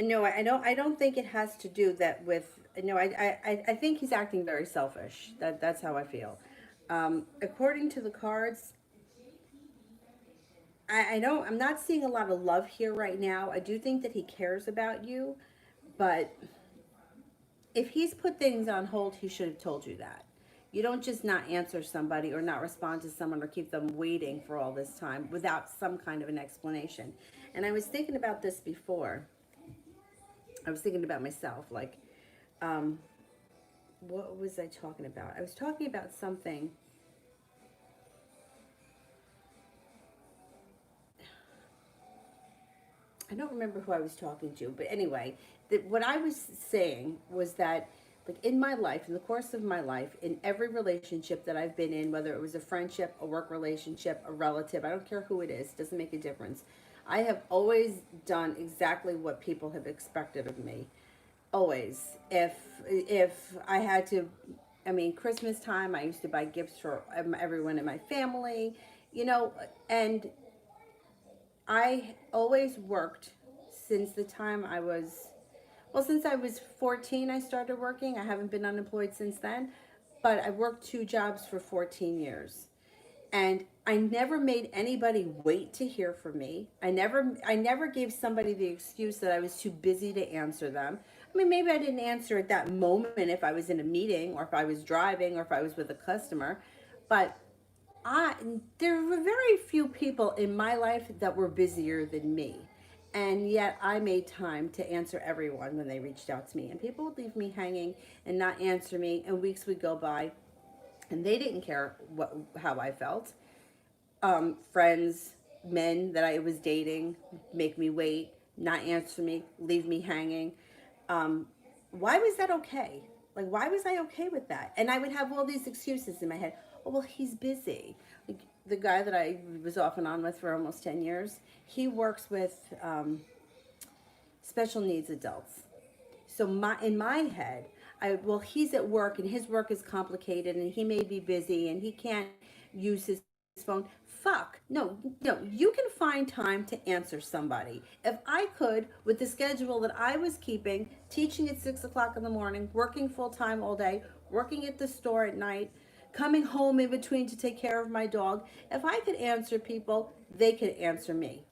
No, I don't think it has to do that with. No, I think he's acting very selfish. That's how I feel. According to the cards, I don't. I'm not seeing a lot of love here right now. I do think that he cares about you, but if he's put things on hold, he should have told you that. You don't just not answer somebody or not respond to someone or keep them waiting for all this time without some kind of an explanation. And I was thinking about this before. I was thinking about myself, like, what was I talking about? I was talking about something. I don't remember who I was talking to, but anyway, what I was saying was that, like, in my life, in the course of my life, in every relationship that I've been in, whether it was a friendship, a work relationship, a relative, I don't care who it is, doesn't make a difference. I have always done exactly what people have expected of me. Always. If I had to, I mean, Christmas time, I used to buy gifts for everyone in my family, you know, and I always worked since the time I was, well, since I was 14, I started working. I haven't been unemployed since then, but I worked two jobs for 14 years. And I never made anybody wait to hear from me. I never gave somebody the excuse that I was too busy to answer them. I mean, maybe I didn't answer at that moment if I was in a meeting or if I was driving or if I was with a customer, but I there were very few people in my life that were busier than me. And yet I made time to answer everyone when they reached out to me. And people would leave me hanging and not answer me, and weeks would go by and they didn't care how I felt. Friends, men that I was dating, make me wait, not answer me, leave me hanging. Um, why was that okay? Like, why was I okay with that? And I would have all these excuses in my head. Oh, well, he's busy. Like, the guy that I was off and on with for almost 10 years, he works with special needs adults. So in my head, well, he's at work and his work is complicated and he may be busy and he can't use his phone. Fuck. No, no, you can find time to answer somebody. If I could, with the schedule that I was keeping, teaching at 6 o'clock in the morning, working full time all day, working at the store at night, coming home in between to take care of my dog, if I could answer people, they could answer me.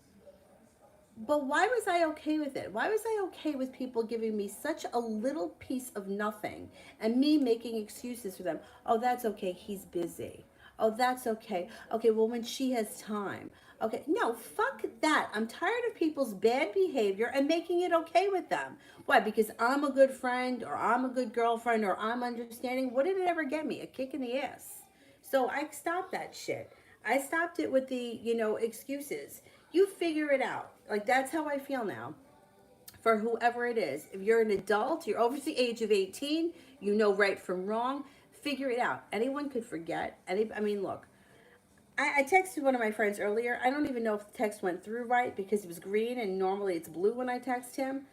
But why was I okay with it? Why was I okay with people giving me such a little piece of nothing and me making excuses for them? Oh, that's okay. He's busy. Oh, that's okay. Okay, well, when she has time. Okay, no, fuck that. I'm tired of people's bad behavior and making it okay with them. Why? Because I'm a good friend or I'm a good girlfriend or I'm understanding. What did it ever get me? A kick in the ass. So I stopped that shit. I stopped it with the, excuses. You figure it out. Like, that's how I feel now for whoever it is. If you're an adult, you're over the age of 18, you know right from wrong, figure it out. Anyone could forget. I mean, look, I texted one of my friends earlier. I don't even know if the text went through right because it was green and normally it's blue when I text him.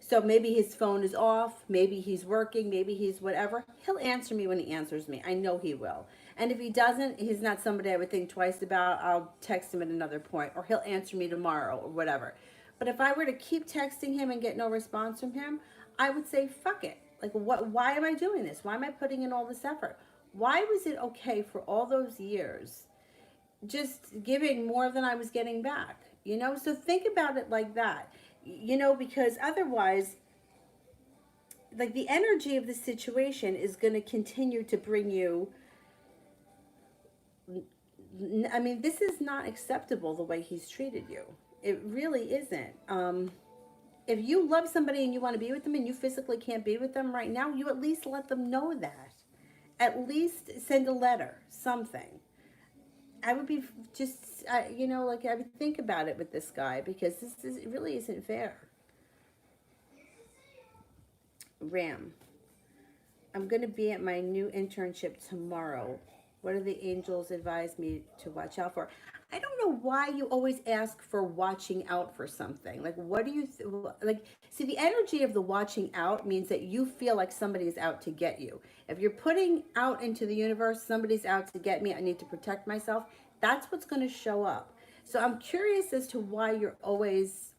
So maybe his phone is off, maybe he's working, maybe he's whatever. He'll answer me when he answers me. I know he will. And if he doesn't, he's not somebody I would think twice about. I'll text him at another point, or he'll answer me tomorrow or whatever. But if I were to keep texting him and get no response from him, I would say, fuck it. Like, what? Why am I doing this? Why am I putting in all this effort? Why was it okay for all those years just giving more than I was getting back? You know, so think about it like that. You know, because otherwise, like, the energy of the situation is going to continue to bring you. I mean, this is not acceptable the way he's treated you. It really isn't. If you love somebody and you want to be with them and you physically can't be with them right now, you at least let them know that. At least send a letter, something. I would be just, you know, like, I would think about it with this guy because it really isn't fair. Ram, I'm going to be at my new internship tomorrow. What do the angels advise me to watch out for? I don't know why you always ask for watching out for something. Like, what do you, like, see, the energy of the watching out means that you feel like somebody is out to get you. If you're putting out into the universe, somebody's out to get me, I need to protect myself, that's what's going to show up. So I'm curious as to why you're always,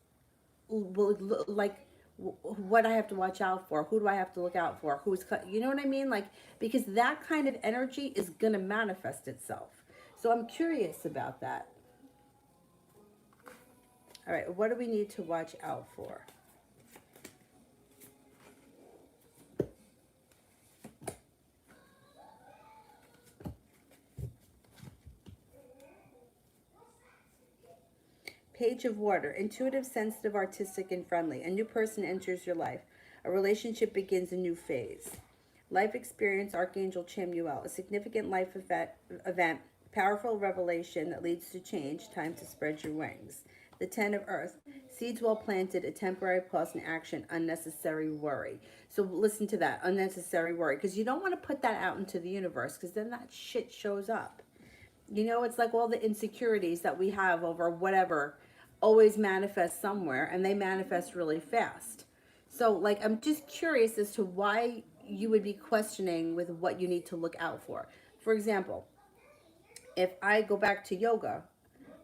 like, what I have to watch out for, who do I have to look out for, you know what I mean? Like, because that kind of energy is going to manifest itself. So I'm curious about that. All right, what do we need to watch out for? Page of Water, intuitive, sensitive, artistic, and friendly. A new person enters your life. A relationship begins a new phase. Life experience, Archangel Chamuel. A significant life event, powerful revelation that leads to change. Time to spread your wings. The Ten of Earth. Seeds well planted, a temporary pause in action, unnecessary worry. So listen to that, unnecessary worry. Because you don't want to put that out into the universe because then that shit shows up. You know, it's like all the insecurities that we have over whatever always manifest somewhere, and they manifest really fast. So, like, I'm just curious as to why you would be questioning with what you need to look out for. For example, if I go back to yoga,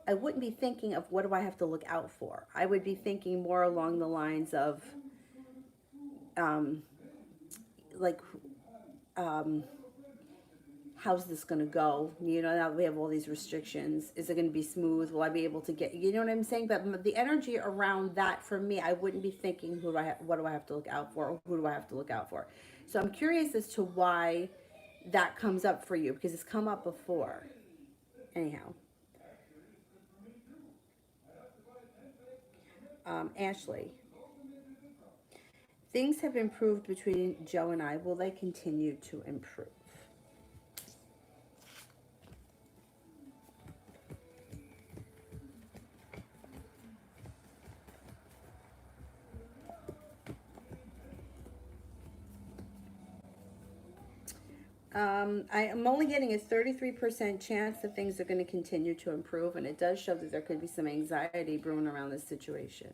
I wouldn't be thinking of what do I have to look out for. I would be thinking more along the lines of, um, like, um, how's this going to go? You know, now that we have all these restrictions, is it going to be smooth? Will I be able to get, you know what I'm saying? But the energy around that for me, I wouldn't be thinking, what do I have to look out for? Or who do I have to look out for? So I'm curious as to why that comes up for you, because it's come up before. Anyhow. Ashley, things have improved between Joe and I. Will they continue to improve? I am only getting a 33% chance that things are going to continue to improve, and it does show that there could be some anxiety brewing around this situation.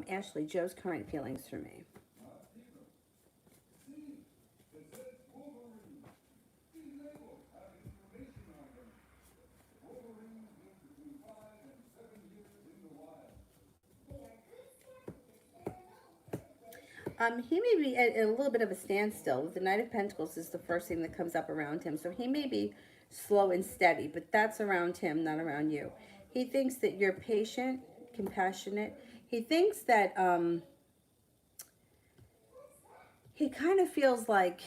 Ashley, Joe's current feelings for me. He may be at a little bit of a standstill. The Knight of Pentacles is the first thing that comes up around him. So he may be slow and steady, but that's around him, not around you. He thinks that you're patient, compassionate. He thinks that he kind of feels like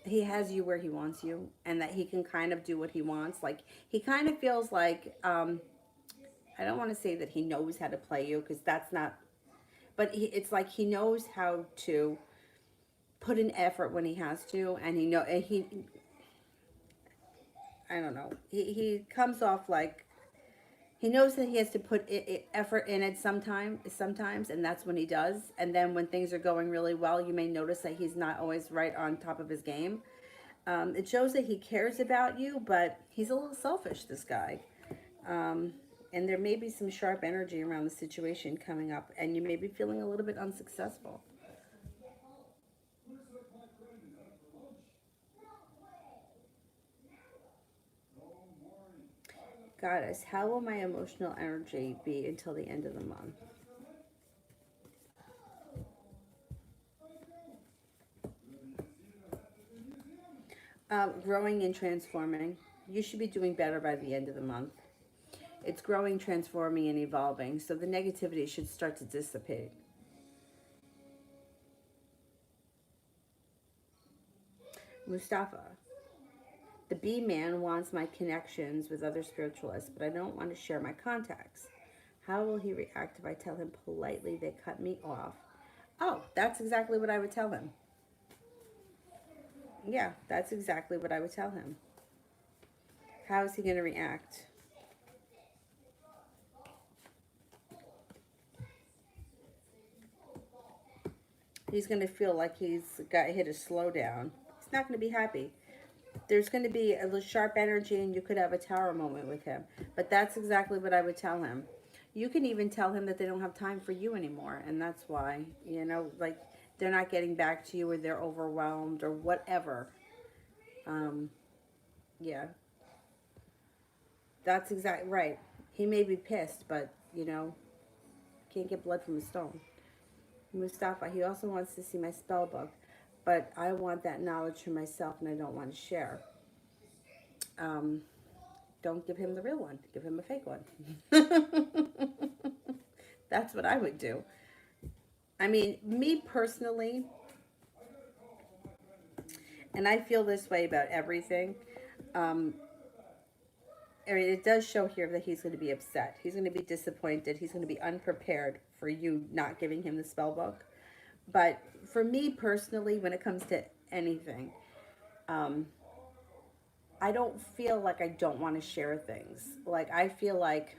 he has you where he wants you and that he can kind of do what he wants. Like, he kind of feels like, I don't want to say that he knows how to play you because that's not, but it's like he knows how to put in effort when he has to, and he I don't know, he comes off like he knows that he has to put effort in it sometimes, and that's when he does. And then when things are going really well, you may notice that he's not always right on top of his game. It shows that he cares about you, but he's a little selfish, this guy. Um, and there may be some sharp energy around the situation coming up, and you may be feeling a little bit unsuccessful. Goddess, how will my emotional energy be until the end of the month? Growing and transforming. You should be doing better by the end of the month. It's growing, transforming, and evolving, so the negativity should start to dissipate. Mustafa, the bee man wants my connections with other spiritualists, but I don't want to share my contacts. How will he react if I tell him politely they cut me off? Oh, that's exactly what I would tell him. Yeah, that's exactly what I would tell him. How is he going to react? He's going to feel like he's got hit a slowdown. He's not going to be happy. There's going to be a little sharp energy, and you could have a tower moment with him. But that's exactly what I would tell him. You can even tell him that they don't have time for you anymore, and that's why, like they're not getting back to you, or they're overwhelmed, or whatever. Um, yeah, that's exactly right. He may be pissed, but can't get blood from a stone. Mustafa, he also wants to see my spell book, but I want that knowledge for myself, and I don't want to share. Um, don't give him the real one. Give him a fake one. That's what I would do. I mean, me personally, and I feel this way about everything. Um, I mean, it does show here that he's going to be upset. He's going to be disappointed. He's going to be unprepared for you not giving him the spell book. But for me personally, when it comes to anything, um, I don't feel like I don't want to share things. Like, I feel like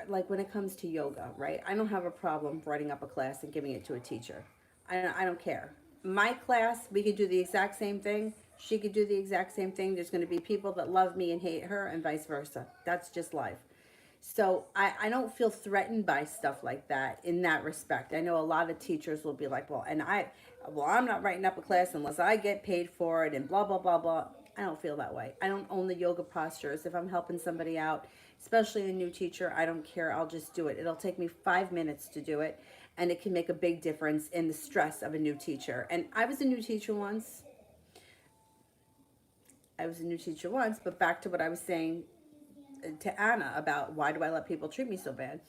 when it comes to yoga, right? I don't have a problem writing up a class and giving it to a teacher. I don't care. My class, we could do the exact same thing. She could do the exact same thing. There's going to be people that love me and hate her, and vice versa. That's just life. So I don't feel threatened by stuff like that in that respect. I know a lot of teachers will be like, well, I'm not writing up a class unless I get paid for it, and blah, blah, blah, blah. I don't feel that way. I don't own the yoga postures. If I'm helping somebody out, especially a new teacher, I don't care. I'll just do it. It'll take me 5 minutes to do it, and it can make a big difference in the stress of a new teacher. And I was a new teacher once. But back to what I was saying to Anna about why do I let people treat me so bad.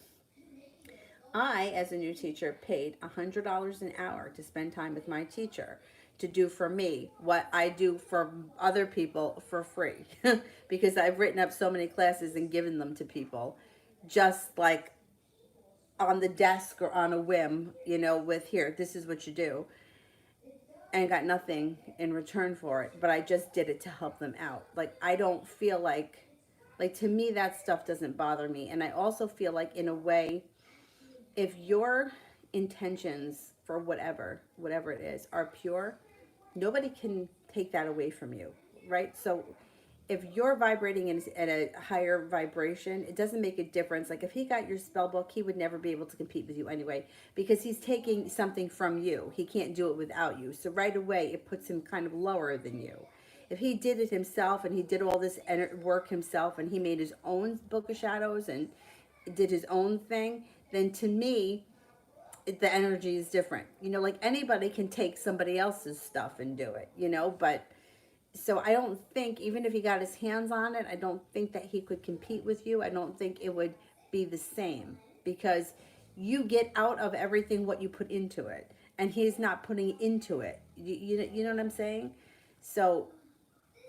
I, as a new teacher, paid $100 an hour to spend time with my teacher to do for me what I do for other people for free because I've written up so many classes and given them to people just like on the desk or on a whim, with here, this is what you do, and got nothing in return for it, but I just did it to help them out. Like, I don't feel like to me that stuff doesn't bother me. And I also feel like, in a way, if your intentions for whatever it is are pure, nobody can take that away from you, right? So if you're vibrating at a higher vibration, it doesn't make a difference. Like, if he got your spell book, he would never be able to compete with you anyway, because he's taking something from you. He can't do it without you. So right away, it puts him kind of lower than you. If he did it himself, and he did all this work himself, and he made his own book of shadows and did his own thing, then to me, the energy is different. Like, anybody can take somebody else's stuff and do it, but so I don't think, even if he got his hands on it, I don't think that he could compete with you. I don't think it would be the same, because you get out of everything what you put into it, and he's not putting into it. You know what I'm saying? So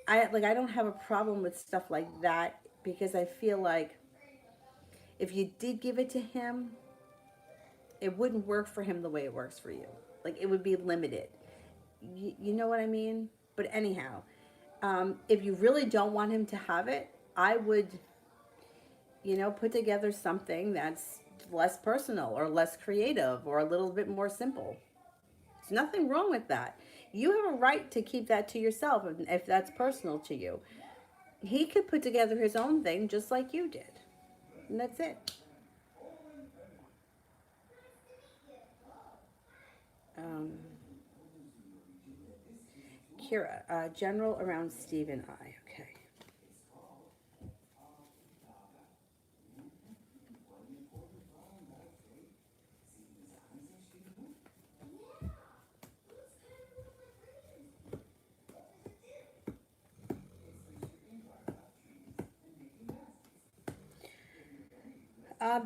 I don't have a problem with stuff like that, because I feel like if you did give it to him, it wouldn't work for him the way it works for you. Like it would be limited. You know what I mean? But anyhow, if you really don't want him to have it, I would, put together something that's less personal or less creative or a little bit more simple. There's nothing wrong with that. You have a right to keep that to yourself if that's personal to you. He could put together his own thing just like you did. And that's it. Um, Kira, general around Steve and I. Okay.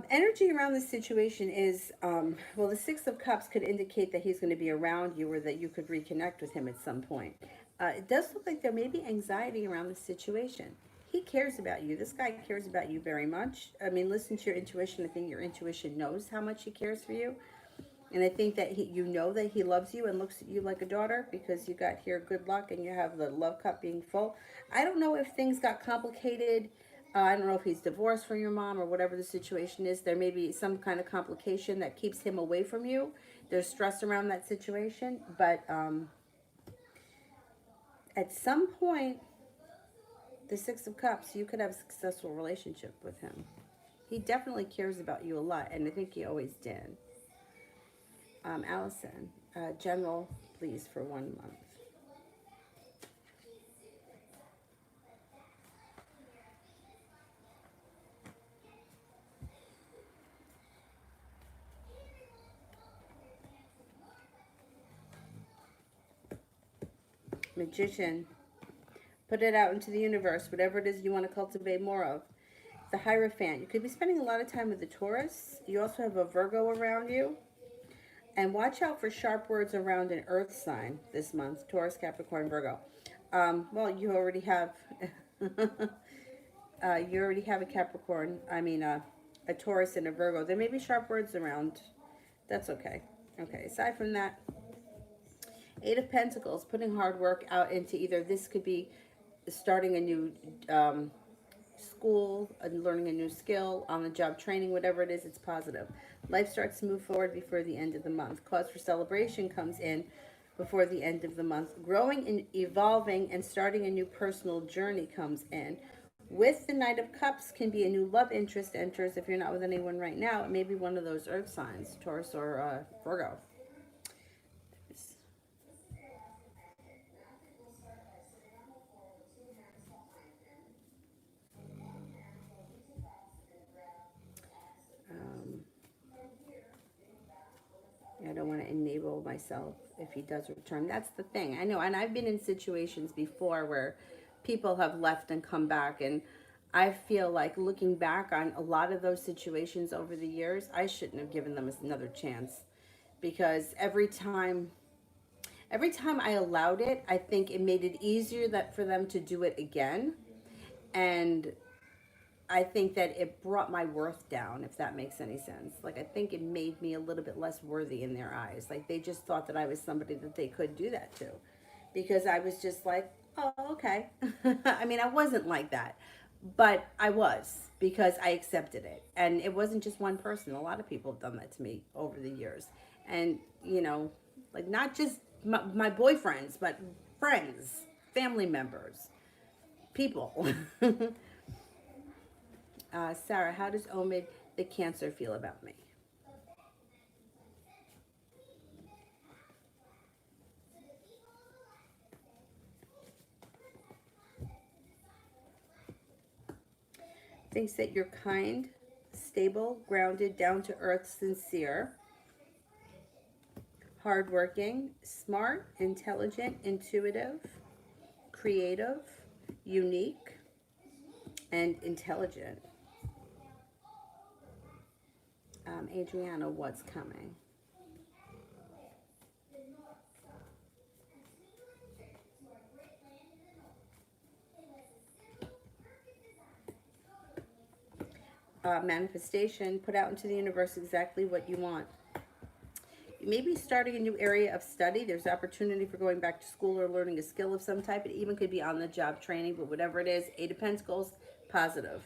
Energy around the situation is, well, the Six of Cups could indicate that he's going to be around you or that you could reconnect with him at some point. It does look like there may be anxiety around the situation. He cares about you. This guy cares about you very much. I mean, listen to your intuition. I think your intuition knows how much he cares for you. And I think that you know that he loves you and looks at you like a daughter because you got here good luck and you have the love cup being full. I don't know if things got complicated. I don't know if he's divorced from your mom or whatever the situation is. There may be some kind of complication that keeps him away from you. There's stress around that situation. But at some point, the Six of Cups, you could have a successful relationship with him. He definitely cares about you a lot, and I think he always did. Allison, general, please, for 1 month. Magician, put it out into the universe, whatever it is you want to cultivate more of. The Hierophant, you could be spending a lot of time with the Taurus. You also have a Virgo around you. And watch out for sharp words around an earth sign this month. Taurus, Capricorn, Virgo. Well, you already have a Capricorn. I mean, a Taurus and a Virgo. There may be sharp words around. That's okay. Okay, aside from that, Eight of Pentacles, putting hard work out into either this could be starting a new school, learning a new skill, on the job training, whatever it is, it's positive. Life starts to move forward before the end of the month. Cause for celebration comes in before the end of the month. Growing and evolving and starting a new personal journey comes in. With the Knight of Cups can be a new love interest enters. If you're not with anyone right now, it may be one of those earth signs, Taurus or Virgo. I don't want to enable myself if he does return. That's the thing. I know, and I've been in situations before where people have left and come back, and I feel like looking back on a lot of those situations over the years, I shouldn't have given them another chance because every time I allowed it, I think it made it easier that for them to do it again, and I think that it brought my worth down, if that makes any sense. Like, I think it made me a little bit less worthy in their eyes. Like, they just thought that I was somebody that they could do that to. Because I was just like, oh, okay. I mean, I wasn't like that. But I was, because I accepted it. And it wasn't just one person. A lot of people have done that to me over the years. And, like, not just my boyfriends, but friends, family members, people. Sarah, how does Omid the Cancer feel about me? Thinks that you're kind, stable, grounded, down to earth, sincere, hardworking, smart, intelligent, intuitive, creative, unique, and intelligent. Adriana, what's coming? Manifestation, put out into the universe exactly what you want. Maybe starting a new area of study. There's opportunity for going back to school or learning a skill of some type. It even could be on the job training, but whatever it is, Eight of Pentacles, positive.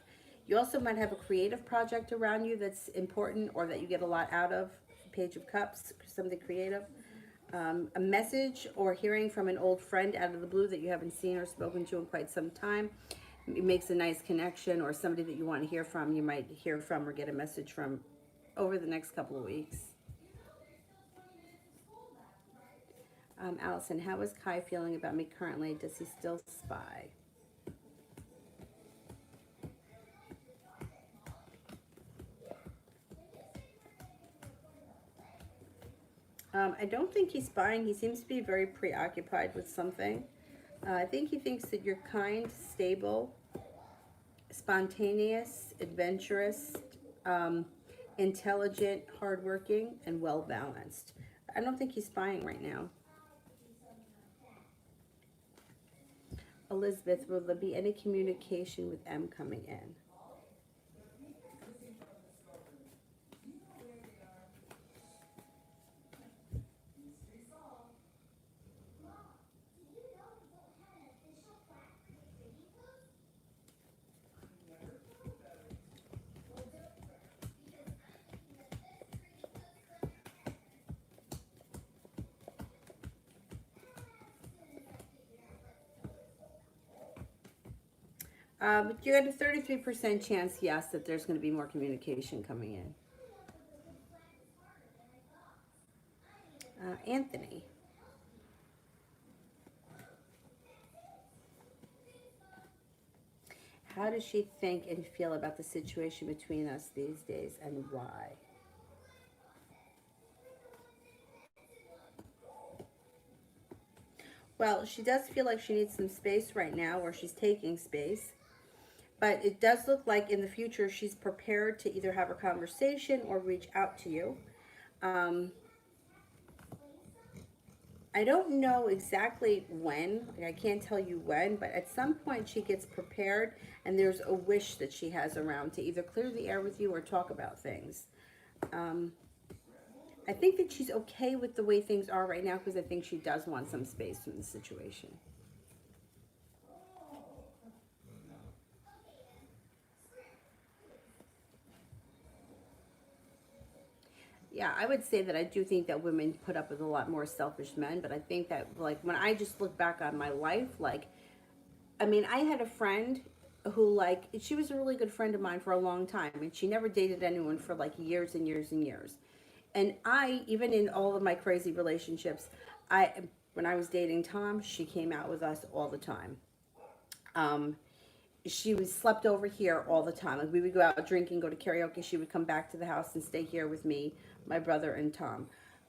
You also might have a creative project around you that's important or that you get a lot out of. Page of Cups, something creative. A message or hearing from an old friend out of the blue that you haven't seen or spoken to in quite some time. It makes a nice connection, or somebody that you want to hear from, you might hear from or get a message from over the next couple of weeks. Allison, how is Kai feeling about me currently? Does he still spy? I don't think he's spying. He seems to be very preoccupied with something. I think he thinks that you're kind, stable, spontaneous, adventurous, intelligent, hardworking, and well-balanced. I don't think he's spying right now. Elizabeth, will there be any communication with M coming in? You got a 33% chance, yes, that there's going to be more communication coming in. Anthony. How does she think and feel about the situation between us these days, and why? Well, she does feel like she needs some space right now, or she's taking space. But it does look like in the future she's prepared to either have a conversation or reach out to you. I don't know exactly when. I can't tell you when, but at some point she gets prepared and there's a wish that she has around to either clear the air with you or talk about things. I think that she's okay with the way things are right now because I think she does want some space from the situation. Yeah, I would say that I do think that women put up with a lot more selfish men, but I think that, like, when I just look back on my life, like, I mean, I had a friend who, like, she was a really good friend of mine for a long time, and she never dated anyone for, like, years and years and years. And I, even in all of my crazy relationships, when I was dating Tom, she came out with us all the time. She was slept over here all the time. Like, we would go out drinking, go to karaoke. She would come back to the house and stay here with me, my brother, and Tom.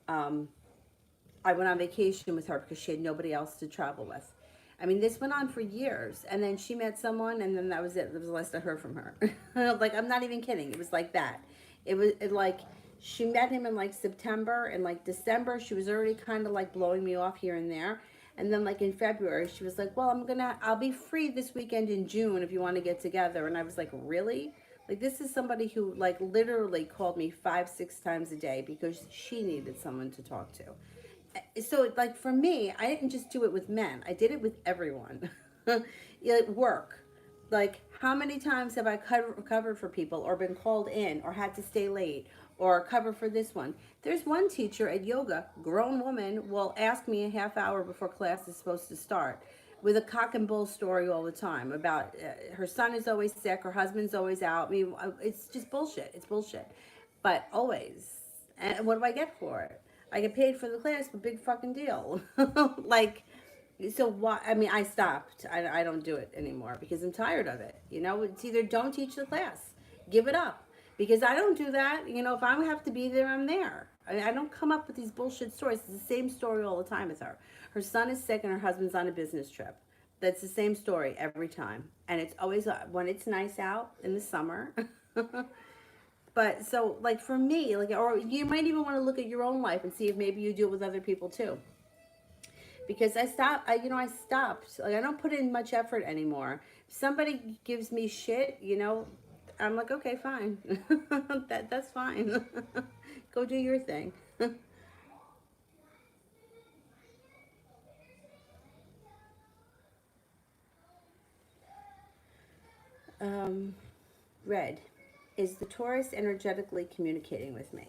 I went on vacation with her because she had nobody else to travel with. I mean, this went on for years, and then she met someone, and then that was it. That was the last I heard from her. Like, I'm not even kidding. It was like that. Like, she met him in, like, September, and, like, December, she was already kind of, like, blowing me off here and there. And then, like, in February, she was like, well, I'll be free this weekend in June if you want to get together. And I was like, really? Like, this is somebody who, like, literally called me 5-6 times a day because she needed someone to talk to. So, like, for me, I didn't just do it with men. I did it with everyone. Work. Like, how many times have I covered for people or been called in or had to stay late or cover for this one? There's one teacher at yoga, grown woman, will ask me a half hour before class is supposed to start with a cock and bull story all the time about her son is always sick, her husband's always out. I mean, it's just bullshit. It's bullshit. But always. And what do I get for it? I get paid for the class, but big fucking deal. Like, so why? I mean, I stopped. I don't do it anymore because I'm tired of it. You know, it's either don't teach the class, give it up, because I don't do that. You know, if I have to be there, I'm there. I don't come up with these bullshit stories. It's the same story all the time with her. Her son is sick and her husband's on a business trip. That's the same story every time, and it's always when it's nice out in the summer. But so, like, for me, like, or you might even want to look at your own life and see if maybe you do it with other people too. Because I stopped, I stopped. Like, I don't put in much effort anymore. If somebody gives me shit, I'm like, okay, fine. That's fine. Go do your thing. Um, Red. Is the Taurus energetically communicating with me?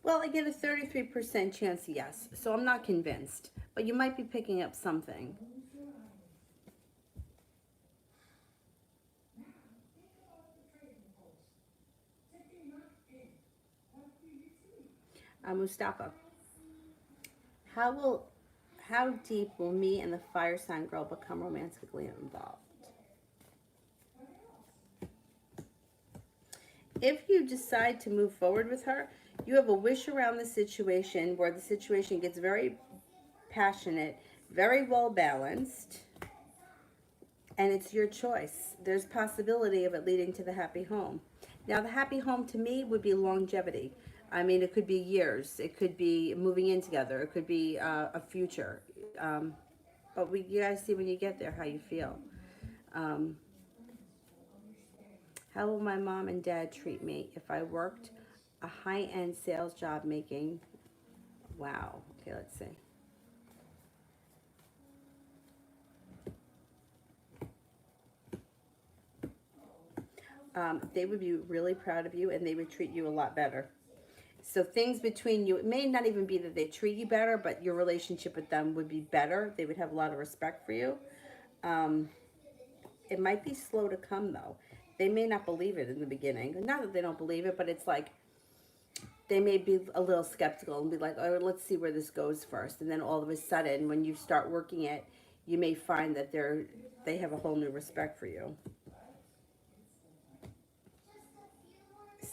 Well, I get a 33% chance yes, so I'm not convinced, but you might be picking up something. Mustafa, how will, how deep will me and the fire sign girl become romantically involved? If you decide to move forward with her, you have a wish around the situation where the situation gets very passionate, very well balanced, and it's your choice. There's possibility of it leading to the happy home. Now, the happy home to me would be longevity. I mean, it could be years. It could be moving in together. It could be a future. Um, but you guys see when you get there how you feel. Um, how will my mom and dad treat me if I worked a high-end sales job making? Wow. Okay, let's see. They would be really proud of you and they would treat you a lot better. So things between you, it may not even be that they treat you better, but your relationship with them would be better. They would have a lot of respect for you. Um, it might be slow to come though. They may not believe it in the beginning. Not that they don't believe it, but it's like they may be a little skeptical and be like, oh, let's see where this goes first. And then all of a sudden, when you start working it, you may find that they have a whole new respect for you.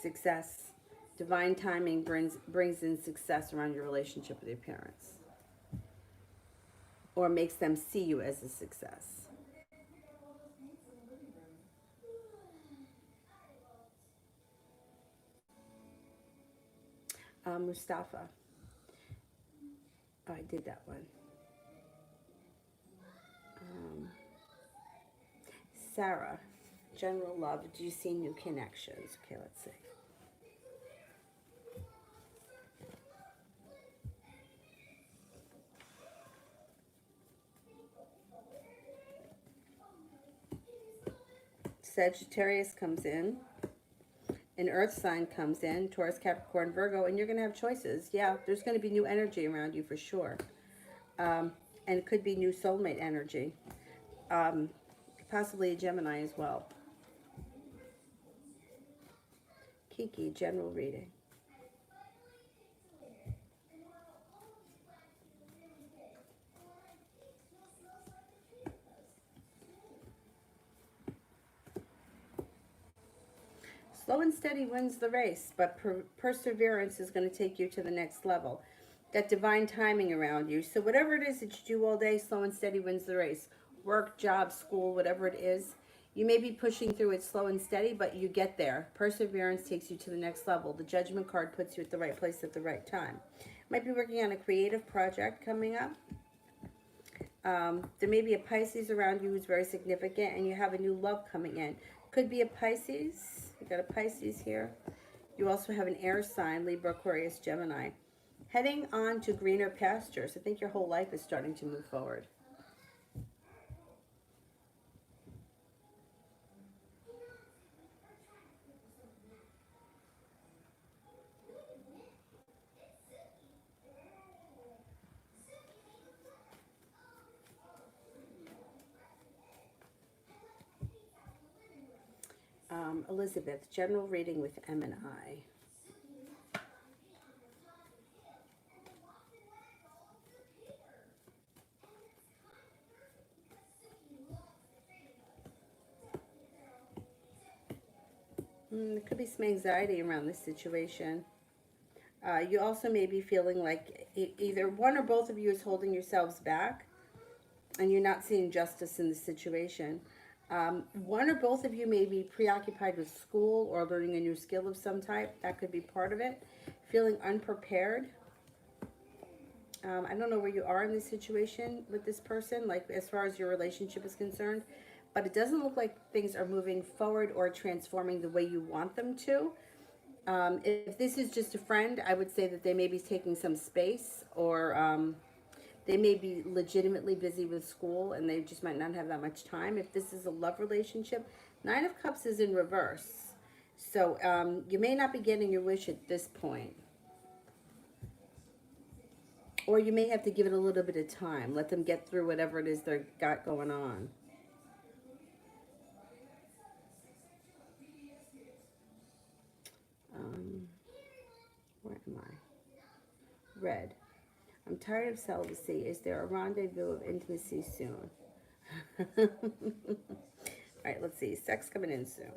Success. Divine timing brings in success around your relationship with your parents, or makes them see you as a success. Mustafa. Oh, I did that one. Um, Sarah. General love. Do you see new connections? Okay, let's see. Sagittarius comes in. An earth sign comes in. Taurus, Capricorn, Virgo. And you're going to have choices. Yeah, there's going to be new energy around you for sure. Um, and it could be new soulmate energy. Um, Possibly a Gemini as well. Kiki, general reading. Slow and steady wins the race, but perseverance is going to take you to the next level. That divine timing around you. So whatever it is that you do all day, slow and steady wins the race. Work, job, school, whatever it is. You may be pushing through it slow and steady, but you get there. Perseverance takes you to the next level. The judgment card puts you at the right place at the right time. Might be working on a creative project coming up. There may be a Pisces around you who's very significant, and you have a new love coming in. Could be a Pisces. You got a Pisces here. You also have an air sign, Libra, Aquarius, Gemini. Heading on to greener pastures. I think your whole life is starting to move forward. Elizabeth, general reading with M and I. There could be some anxiety around this situation. You also may be feeling like either one or both of you is holding yourselves back and you're not seeing justice in the situation. One or both of you may be preoccupied with school or learning a new skill of some type. That could be part of it. Feeling unprepared. I don't know where you are in this situation with this person, like as far as your relationship is concerned, but it doesn't look like things are moving forward or transforming the way you want them to. If this is just a friend, I would say that they may be taking some space, or they may be legitimately busy with school and they just might not have that much time. If this is a love relationship, Nine of Cups is in reverse. So you may not be getting your wish at this point. Or you may have to give it a little bit of time. Let them get through whatever it is they've got going on. Um, where am I? Red. I'm tired of celibacy. Is there a rendezvous of intimacy soon? All right, let's see. Sex coming in soon.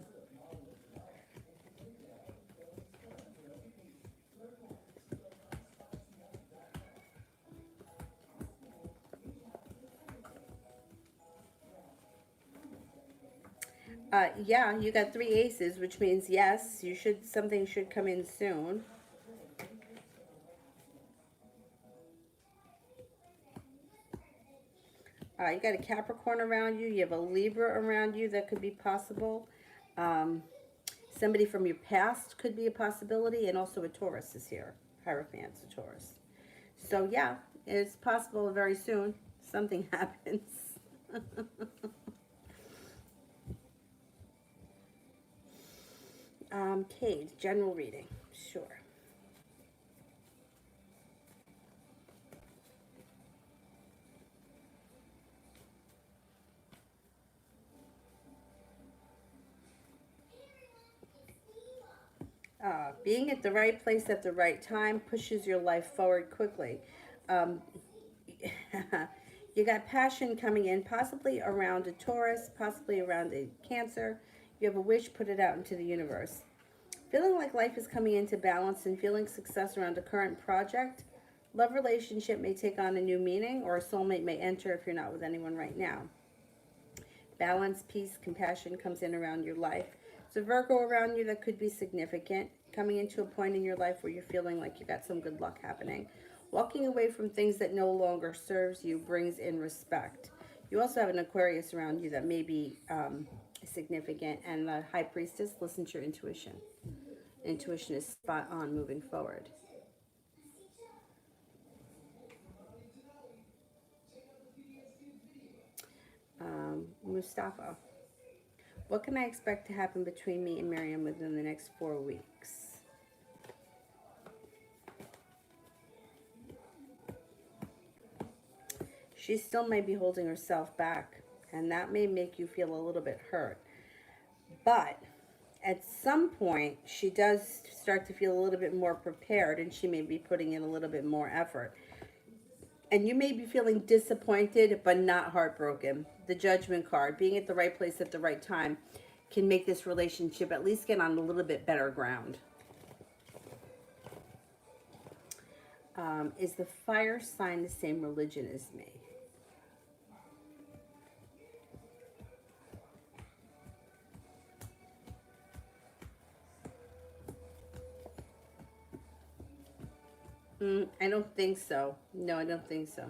Yeah, you got 3 aces, which means yes, you should, something should come in soon. You got a Capricorn around you. You have a Libra around you that could be possible. Um, Somebody from your past could be a possibility, and also a Taurus is here. Hierophant's a Taurus. So yeah, it's possible very soon something happens. Cade, general reading. Sure. Being at the right place at the right time pushes your life forward quickly. Um, you got passion coming in, possibly around a Taurus, possibly around a Cancer. You have a wish, put it out into the universe. Feeling like life is coming into balance and feeling success around a current project. Love relationship may take on a new meaning, or a soulmate may enter if you're not with anyone right now. Balance, peace, compassion comes in around your life. So Virgo around you, that could be significant. Coming into a point in your life where you're feeling like you got some good luck happening. Walking away from things that no longer serves you brings in respect. You also have an Aquarius around you that may be significant. And the High Priestess, listen to your intuition. Intuition is spot on moving forward. Mustafa. What can I expect to happen between me and Miriam within the next 4 weeks? She still may be holding herself back, and that may make you feel a little bit hurt. But at some point, she does start to feel a little bit more prepared, and she may be putting in a little bit more effort. And you may be feeling disappointed, but not heartbroken. The Judgment card, being at the right place at the right time, can make this relationship at least get on a little bit better ground. Is the fire sign the same religion as me? I don't think so. No, I don't think so.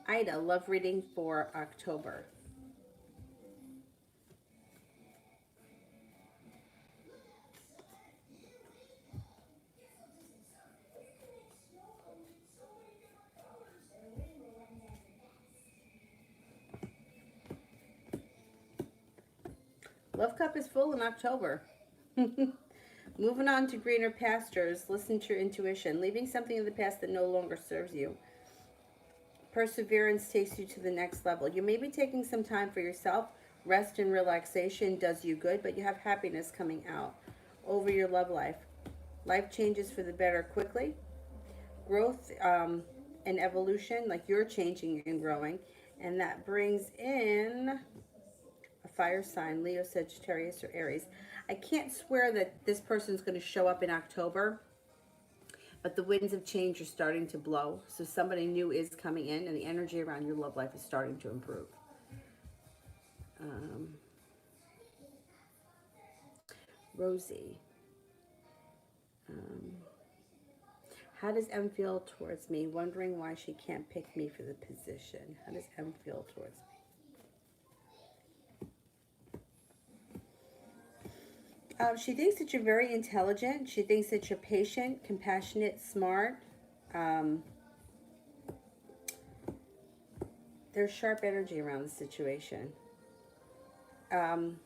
Ida, love reading for October. Love cup is full in October. Moving on to greener pastures, listen to your intuition. Leaving something in the past that no longer serves you. Perseverance takes you to the next level. You may be taking some time for yourself. Rest and relaxation does you good, but you have happiness coming out over your love life. Life changes for the better quickly. Growth and evolution, like you're changing and growing. And that brings in a fire sign, Leo, Sagittarius, or Aries. I can't swear that this person's going to show up in October, but the winds of change are starting to blow. So somebody new is coming in, and the energy around your love life is starting to improve. Um, Rosie. Um, how does M feel towards me? Wondering why she can't pick me for the position. How does M feel towards me? She thinks that you're very intelligent. She thinks that you're patient, compassionate, smart. Um, there's sharp energy around the situation. Um,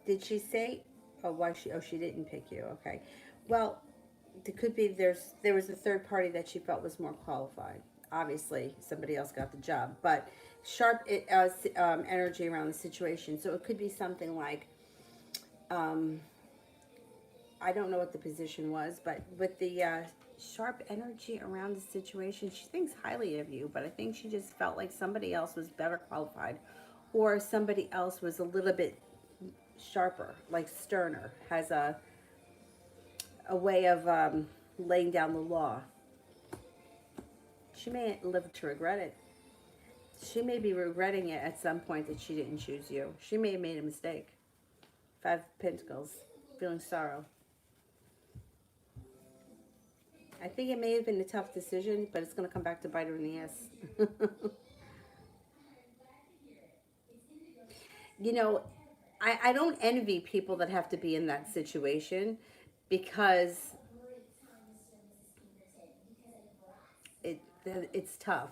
did she say, oh, why she, oh, she didn't pick you? Okay. Well, it could be there was a third party that she felt was more qualified. Obviously, somebody else got the job, but sharp energy around the situation. So it could be something like, um, I don't know what the position was, but with the sharp energy around the situation, she thinks highly of you, but I think she just felt like somebody else was better qualified, or somebody else was a little bit sharper, like sterner, has a way of laying down the law. She may live to regret it. She may be regretting it at some point that she didn't choose you. She may have made a mistake. Five Pentacles, feeling sorrow. I think it may have been a tough decision, but it's going to come back to bite her in the ass. You know, I don't envy people that have to be in that situation because it it's tough.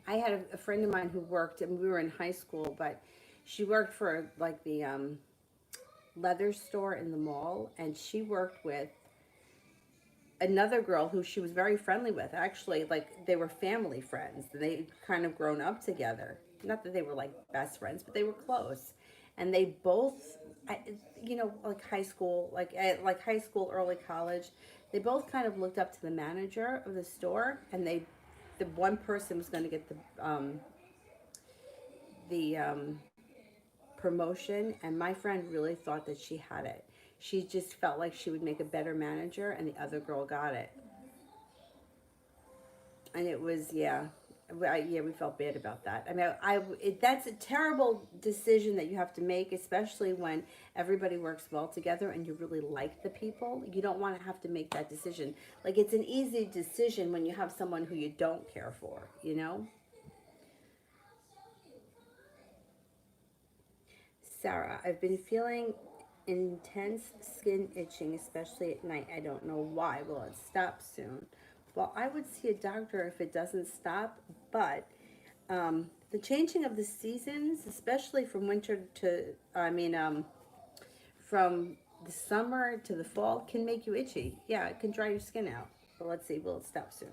I had a friend of mine who worked, and we were in high school, but she worked for like the leather store in the mall, and she worked with another girl who she was very friendly with. Actually, like they were family friends. They kind of grown up together. Not that they were like best friends, but they were close. And they both, you know, like high school, like high school, early college, they both kind of looked up to the manager of the store, and the one person was going to get the promotion, and my friend really thought that she had it. She just felt like she would make a better manager, and the other girl got it. And it was, yeah, yeah, we felt bad about that. I mean, that's a terrible decision that you have to make, especially when everybody works well together and you really like the people. You don't want to have to make that decision. Like, it's an easy decision when you have someone who you don't care for, you know? Sarah, I've been feeling intense skin itching, especially at night. I don't know why. Will it stop soon? Well, I would see a doctor if it doesn't stop, but the changing of the seasons, especially from winter to, from the summer to the fall, can make you itchy. Yeah, it can dry your skin out. But let's see, will it stop soon?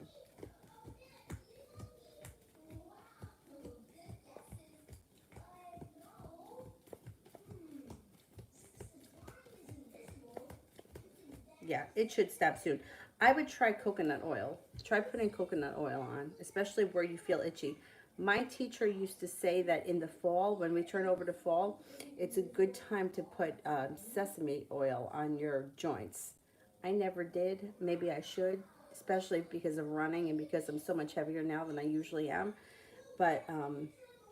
Yeah, it should stop soon. I would try coconut oil. Try putting coconut oil on, especially where you feel itchy. My teacher used to say that in the fall, when we turn over to fall, it's a good time to put sesame oil on your joints. I never did. Maybe I should, especially because of running and because I'm so much heavier now than I usually am. But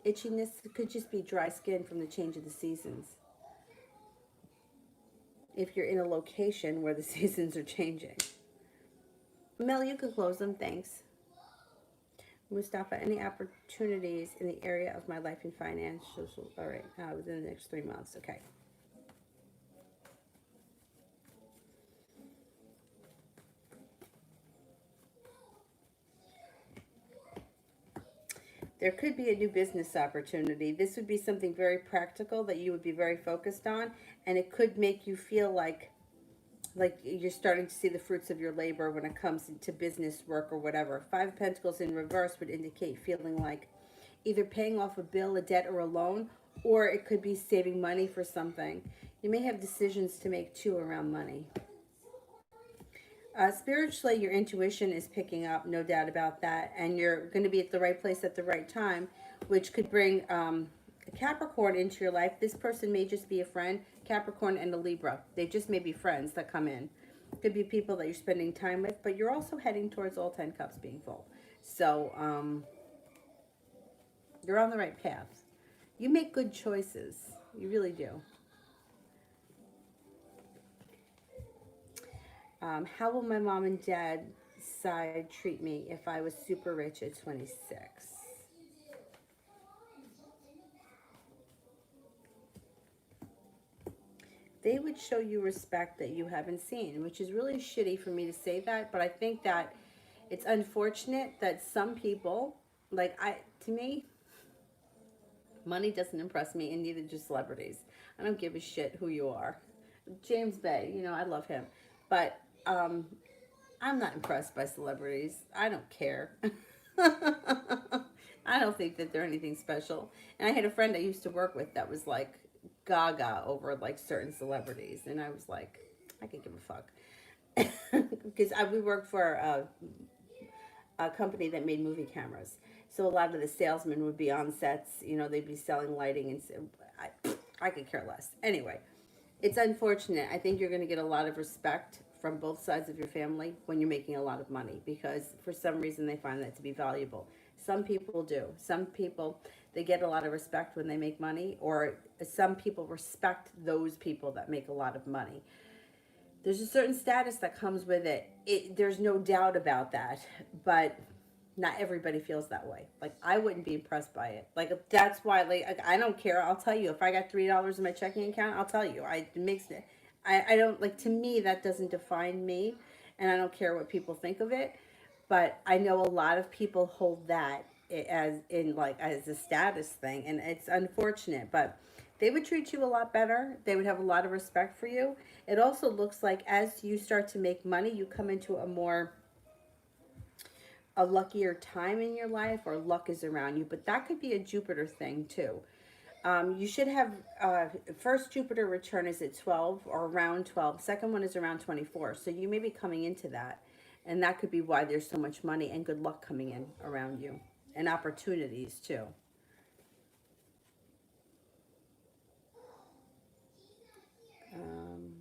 itchiness could just be dry skin from the change of the seasons. If you're in a location where the seasons are changing. Mel, you can close them. Thanks. Mustafa, any opportunities in the area of my life and financial? All right, within the next 3 months. Okay. There could be a new business opportunity. This would be something very practical that you would be very focused on, and it could make you feel like you're starting to see the fruits of your labor when it comes to business work or whatever. Five of Pentacles in reverse would indicate feeling like either paying off a bill, a debt, or a loan, or it could be saving money for something. You may have decisions to make too around money. Spiritually, your intuition is picking up, no doubt about that, and you're going to be at the right place at the right time, which could bring a Capricorn into your life. This person may just be a friend, Capricorn and a Libra. They just may be friends that come in. Could be people that you're spending time with, but you're also heading towards all 10 cups being full. So you're on the right path. You make good choices. You really do. How will my mom and dad side treat me if I was super rich at 26? They would show you respect that you haven't seen, which is really shitty for me to say that, but I think that it's unfortunate that some people, to me, money doesn't impress me, and neither do celebrities. I don't give a shit who you are. James Bay, I love him, but I'm not impressed by celebrities. I don't care. I don't think that they're anything special. And I had a friend I used to work with that was like gaga over like certain celebrities, and I was like, I could give a fuck because we worked for a company that made movie cameras. So a lot of the salesmen would be on sets. They'd be selling lighting, and I could care less. Anyway, it's unfortunate. I think you're going to get a lot of respect from both sides of your family when you're making a lot of money because for some reason they find that to be valuable. Some people do. Some people, they get a lot of respect when they make money, or some people respect those people that make a lot of money. There's a certain status that comes with it. There's no doubt about that, but not everybody feels that way. Like I wouldn't be impressed by it. Like that's why, like I don't care. I'll tell you if I got $3 in my checking account, I'll tell you. It makes it. I don't like, to me that doesn't define me, and I don't care what people think of it. But I know a lot of people hold that as a status thing, and it's unfortunate. But they would treat you a lot better. They would have a lot of respect for you. It also looks like as you start to make money, you come into a luckier time in your life, or luck is around you. But that could be a Jupiter thing too. You should have first Jupiter return is at 12 or around 12. Second one is around 24. So you may be coming into that. And that could be why there's so much money and good luck coming in around you, and opportunities too. Um,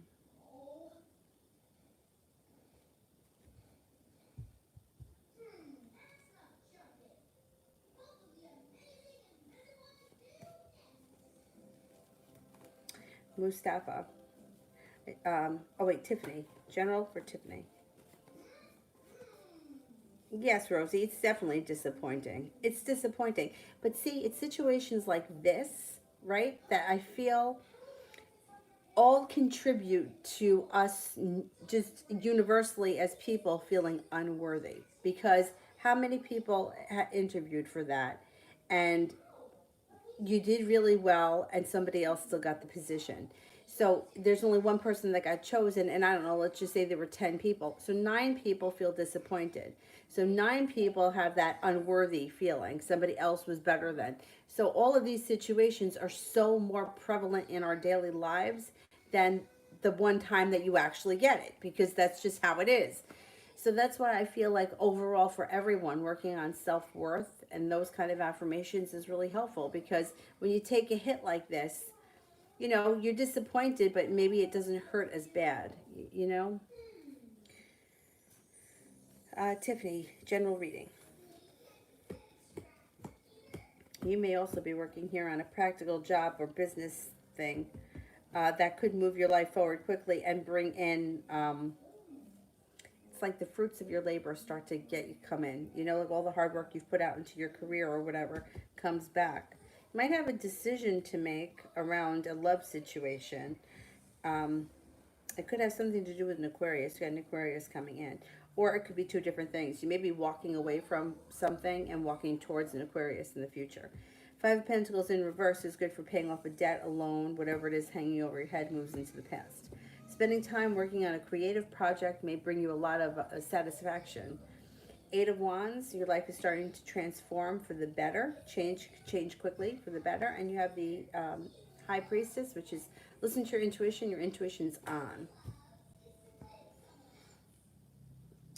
Mustafa. Oh wait, Tiffany. General for Tiffany. Yes, Rosie, it's definitely disappointing. It's disappointing. But see, it's situations like this, right, that I feel all contribute to us just universally as people feeling unworthy. Because how many people interviewed for that? And you did really well and somebody else still got the position. So there's only one person that got chosen, and I don't know, let's just say there were 10 people. So 9 people feel disappointed. So 9 people have that unworthy feeling. Somebody else was better than. So all of these situations are so more prevalent in our daily lives than the one time that you actually get it, because that's just how it is. So that's why I feel like overall for everyone, working on self-worth and those kind of affirmations is really helpful, because when you take a hit like this, you're disappointed, but maybe it doesn't hurt as bad, you know? Tiffany, general reading. You may also be working here on a practical job or business thing that could move your life forward quickly and bring in it's like the fruits of your labor start to come in. Like all the hard work you've put out into your career or whatever comes back. You might have a decision to make around a love situation. Um, it could have something to do with an Aquarius. You got an Aquarius coming in. Or it could be two different things. You may be walking away from something and walking towards an Aquarius in the future. Five of Pentacles in reverse is good for paying off a debt, a loan, whatever it is hanging over your head moves into the past. Spending time working on a creative project may bring you a lot of satisfaction. Eight of Wands, your life is starting to transform for the better, change quickly for the better. And you have the High Priestess, which is listen to your intuition. Your intuition's on.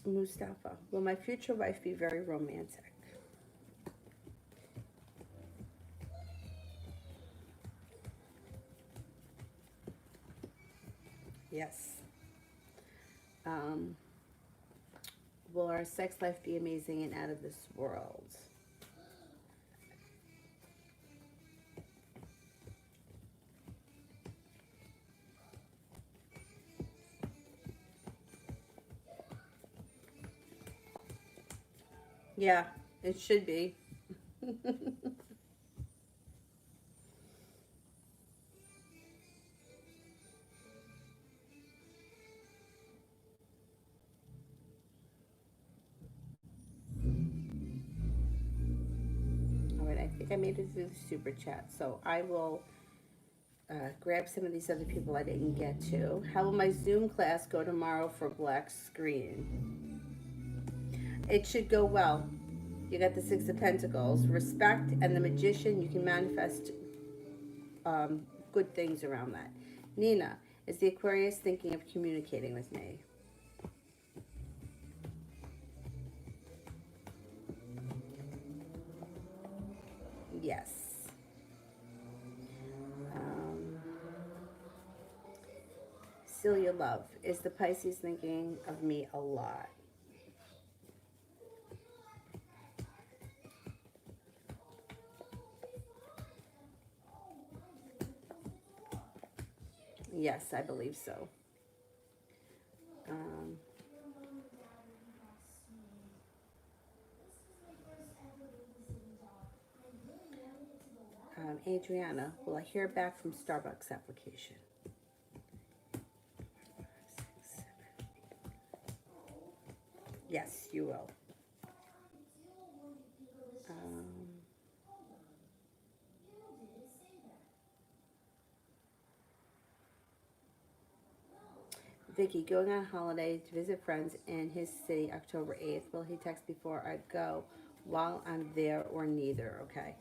Mustafa, will my future wife be very romantic? Yes. Um, will our sex life be amazing and out of this world? Yeah, it should be. All right, I think I made it through the super chat, so I will grab some of these other people I didn't get to. How will my Zoom class go tomorrow for black screen? It should go well. You got the Six of Pentacles, respect, and the Magician. You can manifest um, good things around that. Nina, is the Aquarius thinking of communicating with me? Yes. Um, Celia Love, is the Pisces thinking of me a lot? Yes, I believe so. Um, Adriana, will I hear back from Starbucks application? Yes, you will. Um, Vicky, going on holiday to visit friends in his city October 8th. Will he text before I go, while I'm there, or neither? Okay.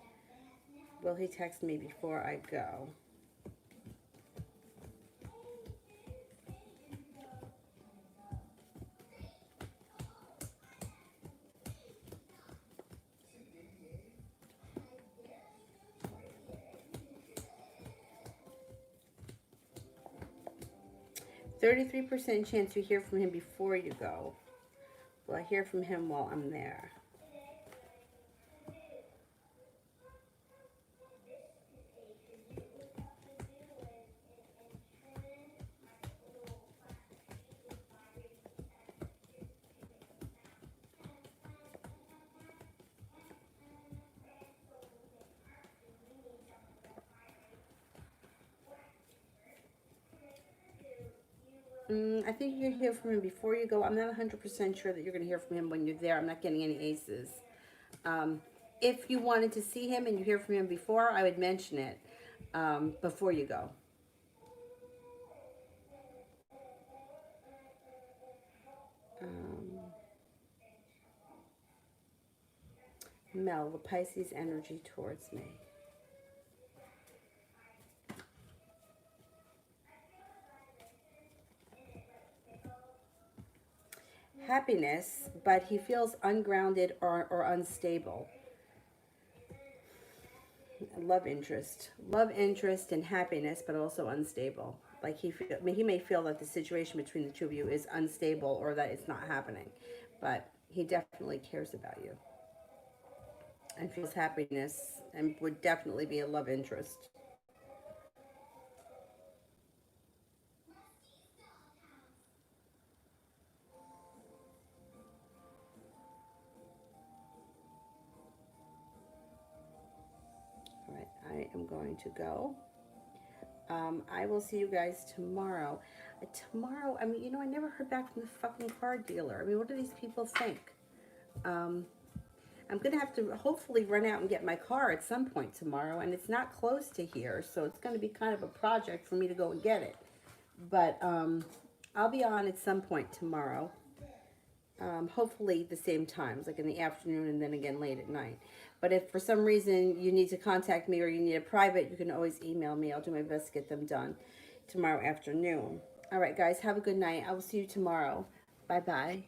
Will he text me before I go? 33% chance you hear from him before you go. Will I hear from him while I'm there? I think you're going to hear from him before you go. I'm not 100% sure that you're going to hear from him when you're there. I'm not getting any aces. Um, if you wanted to see him and you hear from him before, I would mention it before you go. Um, Mel, the Pisces energy towards me. Happiness, but he feels ungrounded or unstable. Love interest and happiness, but also unstable. Like he may feel that the situation between the two of you is unstable or that it's not happening, but he definitely cares about you and feels happiness and would definitely be a love interest. All right, I am going to go. I will see you guys tomorrow. Tomorrow, I mean, I never heard back from the fucking car dealer. I mean, what do these people think? Um, I'm going to have to hopefully run out and get my car at some point tomorrow, and it's not close to here, so it's going to be kind of a project for me to go and get it. But I'll be on at some point tomorrow. Hopefully the same times, like in the afternoon and then again late at night. But if for some reason you need to contact me or you need a private, you can always email me. I'll do my best to get them done tomorrow afternoon. All right, guys, have a good night. I will see you tomorrow. Bye-bye.